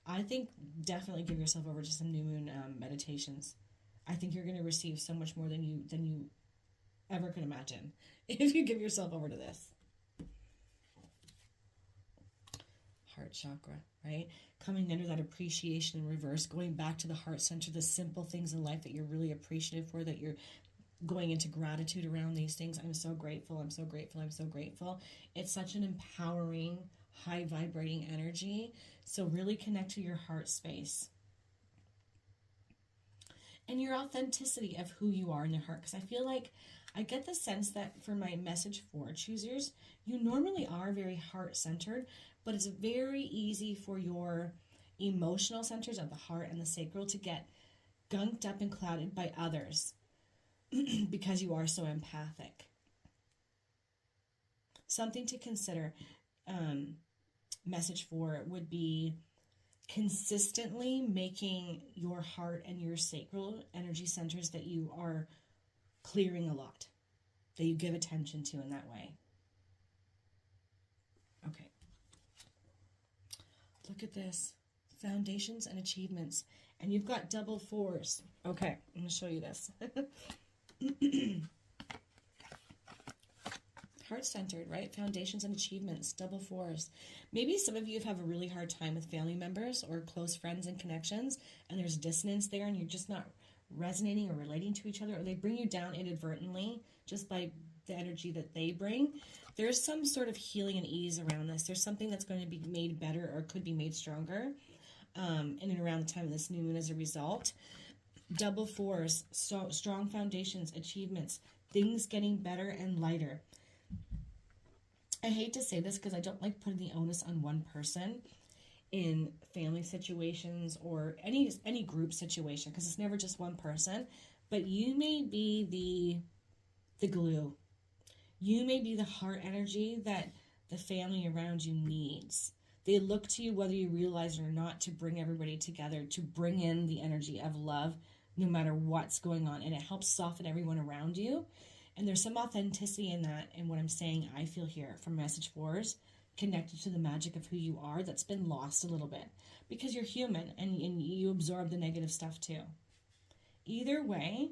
I think definitely give yourself over to some new moon meditations. I think you're going to receive so much more than you ever could imagine if you give yourself over to this. Heart chakra, right? Coming under that appreciation in reverse, going back to the heart center, the simple things in life that you're really appreciative for, that you're going into gratitude around these things. I'm so grateful, I'm so grateful, I'm so grateful. It's such an empowering, high vibrating energy. So really connect to your heart space and your authenticity of who you are in the heart. Because I feel like I get the sense that for my message 4 choosers, you normally are very heart-centered, but it's very easy for your emotional centers of the heart and the sacral to get gunked up and clouded by others because you are so empathic. Something to consider, message 4 would be consistently making your heart and your sacral energy centers that you are clearing a lot, that you give attention to in that way. Okay. Look at this. Foundations and achievements. And you've got double 4s. Okay, I'm going to show you this. Heart-centered, right? Foundations and achievements, double 4s. Maybe some of you have a really hard time with family members or close friends and connections, and there's dissonance there, and you're just not resonating or relating to each other, or they bring you down inadvertently just by the energy that they bring. There's some sort of healing and ease around this. There's something that's going to be made better or could be made stronger in and around the time of this new moon as a result. Double 4s, so strong foundations, achievements, things getting better and lighter. I hate to say this because I don't like putting the onus on one person in family situations or any group situation, because it's never just one person, but you may be the glue. You may be the heart energy that the family around you needs. They look to you, whether you realize it or not, to bring everybody together, to bring in the energy of love no matter what's going on, and it helps soften everyone around you. And there's some authenticity in that, and what I'm saying I feel here from message 4s, connected to the magic of who you are, that's been lost a little bit because you're human and you absorb the negative stuff too. Either way,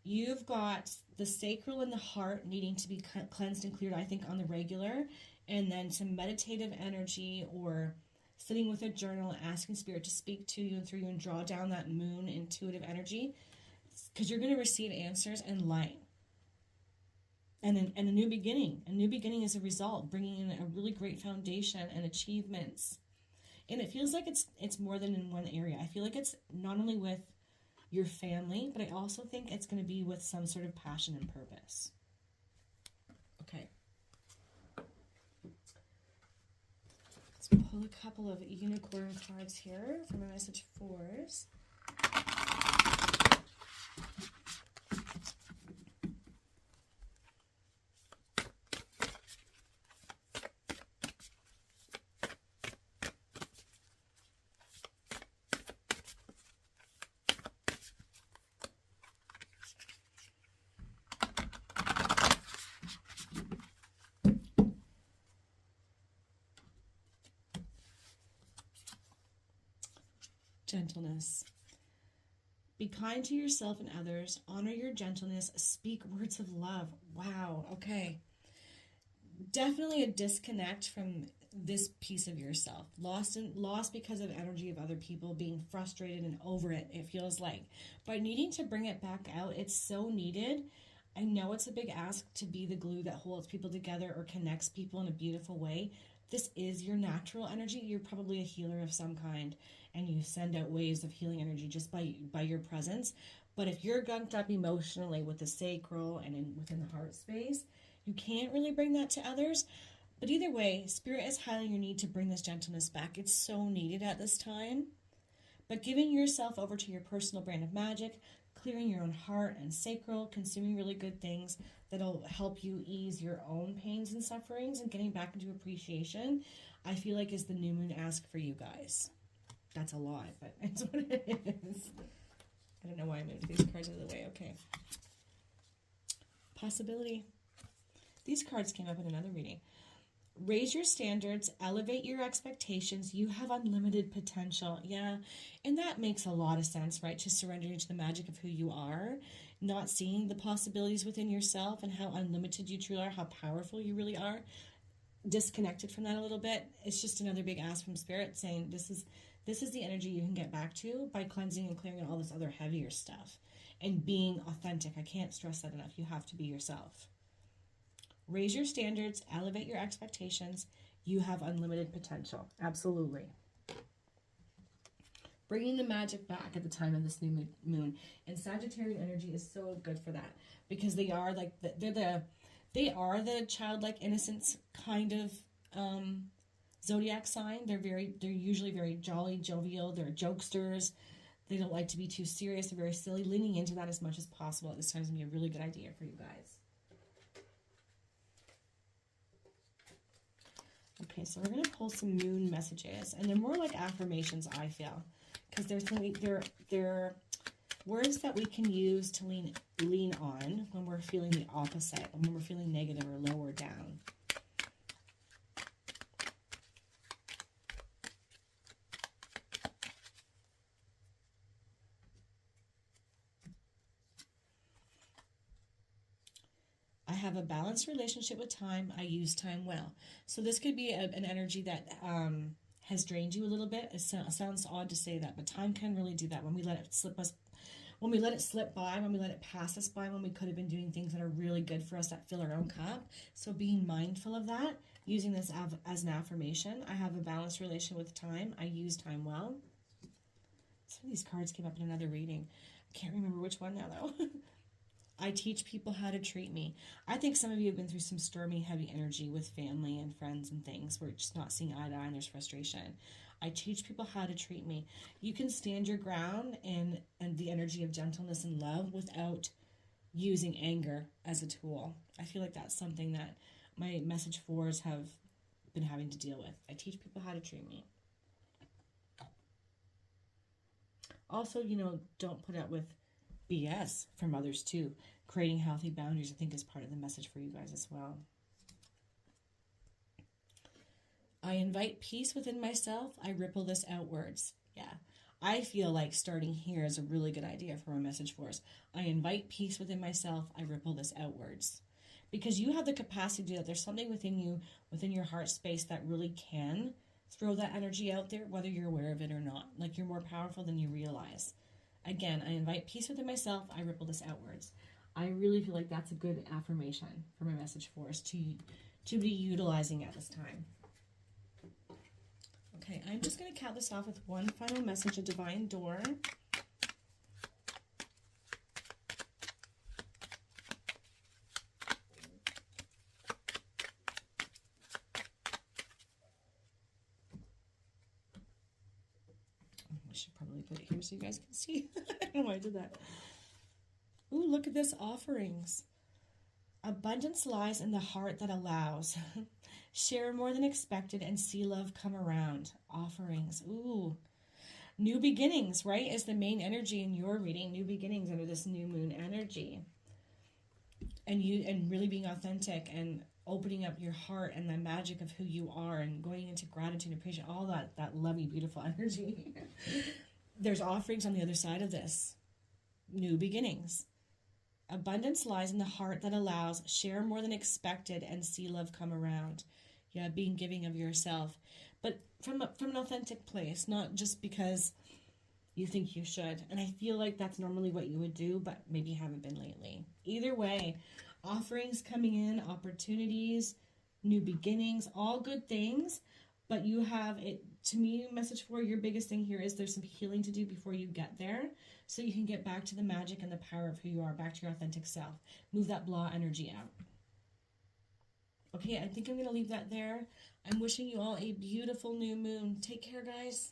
you've got the sacral and the heart needing to be cleansed and cleared, I think, on the regular, and then some meditative energy or sitting with a journal, asking Spirit to speak to you and through you and draw down that moon intuitive energy, because you're going to receive answers and light. And a new beginning. A new beginning as a result, bringing in a really great foundation and achievements. And it feels like it's more than in one area. I feel like it's not only with your family, but I also think it's going to be with some sort of passion and purpose. Okay. Let's pull a couple of unicorn cards here for my message 4s. Gentleness. Be kind to yourself and others. Honor your gentleness. Speak words of love. Wow. Okay. Definitely a disconnect from this piece of yourself. Lost because of energy of other people, being frustrated and over it, it feels like. But needing to bring it back out, it's so needed. I know it's a big ask to be the glue that holds people together or connects people in a beautiful way. This is your natural energy. You're probably a healer of some kind, and you send out waves of healing energy just by your presence. But if you're gunked up emotionally with the sacral and within the heart space, you can't really bring that to others. But either way, Spirit is highlighting your need to bring this gentleness back. It's so needed at this time. But giving yourself over to your personal brand of magic, clearing your own heart and sacral, consuming really good things that'll help you ease your own pains and sufferings, and getting back into appreciation, I feel like is the new moon ask for you guys. That's a lot, but it's what it is. I don't know why I moved these cards out of the way. Okay. Possibility. These cards came up in another reading. Raise your standards, elevate your expectations. You have unlimited potential. Yeah. And that makes a lot of sense, right? To surrender into the magic of who you are, not seeing the possibilities within yourself and how unlimited you truly are, how powerful you really are. Disconnected from that a little bit. It's just another big ask from spirit saying this is the energy you can get back to by cleansing and clearing all this other heavier stuff and being authentic. I can't stress that enough. You have to be yourself. Raise your standards, elevate your expectations. You have unlimited potential. Absolutely. Bringing the magic back at the time of this new moon. And Sagittarian energy is so good for that because they are like they are the childlike innocence kind of zodiac sign. They're usually very jolly, jovial. They're jokesters. They don't like to be too serious. They're very silly. Leaning into that as much as possible at this time is going to be a really good idea for you guys. Okay, so we're going to pull some moon messages, and they're more like affirmations, I feel, because they're words that we can use to lean on when we're feeling the opposite, when we're feeling negative or low or down. I have a balanced relationship with time. I use time well. So this could be an energy that has drained you a little bit. It sounds odd to say that, but time can really do that when we let it slip us. When we let it slip by, when we let it pass us by, when we could have been doing things that are really good for us that fill our own cup. So being mindful of that, using this as an affirmation. I have a balanced relation with time. I use time well. Some of these cards came up in another reading. I can't remember which one now, though. I teach people how to treat me. I think some of you have been through some stormy, heavy energy with family and friends and things. We're just not seeing eye to eye and there's frustration. I teach people how to treat me. You can stand your ground and the energy of gentleness and love without using anger as a tool. I feel like that's something that my message fours have been having to deal with. I teach people how to treat me. Also, don't put up with BS from others too. Creating healthy boundaries, I think, is part of the message for you guys as well. I invite peace within myself. I ripple this outwards. Yeah. I feel like starting here is a really good idea for my message for us. I invite peace within myself. I ripple this outwards. Because you have the capacity to do that. There's something within you, within your heart space that really can throw that energy out there, whether you're aware of it or not. Like, you're more powerful than you realize. Again, I invite peace within myself. I ripple this outwards. I really feel like that's a good affirmation for my message for us to be utilizing at this time. Okay, I'm just going to cap this off with one final message, a divine door. I should probably put it here so you guys can see. I don't know why I did that. Ooh, look at this, offerings. Abundance lies in the heart that allows. Share more than expected and see love come around. Offerings. Ooh. New beginnings, right, is the main energy in your reading. New beginnings under this new moon energy. And really being authentic and opening up your heart and the magic of who you are and going into gratitude and appreciation, all that lovely, beautiful energy. There's offerings on the other side of this. New beginnings. Abundance lies in the heart that allows. Share more than expected and see love come around. Yeah, being giving of yourself. But from an authentic place, not just because you think you should. And I feel like that's normally what you would do, but maybe you haven't been lately. Either way, offerings coming in, opportunities, new beginnings, all good things. But you have it, to me, message for your biggest thing here is there's some healing to do before you get there. So you can get back to the magic and the power of who you are, back to your authentic self. Move that blah energy out. Okay, I think I'm going to leave that there. I'm wishing you all a beautiful new moon. Take care, guys.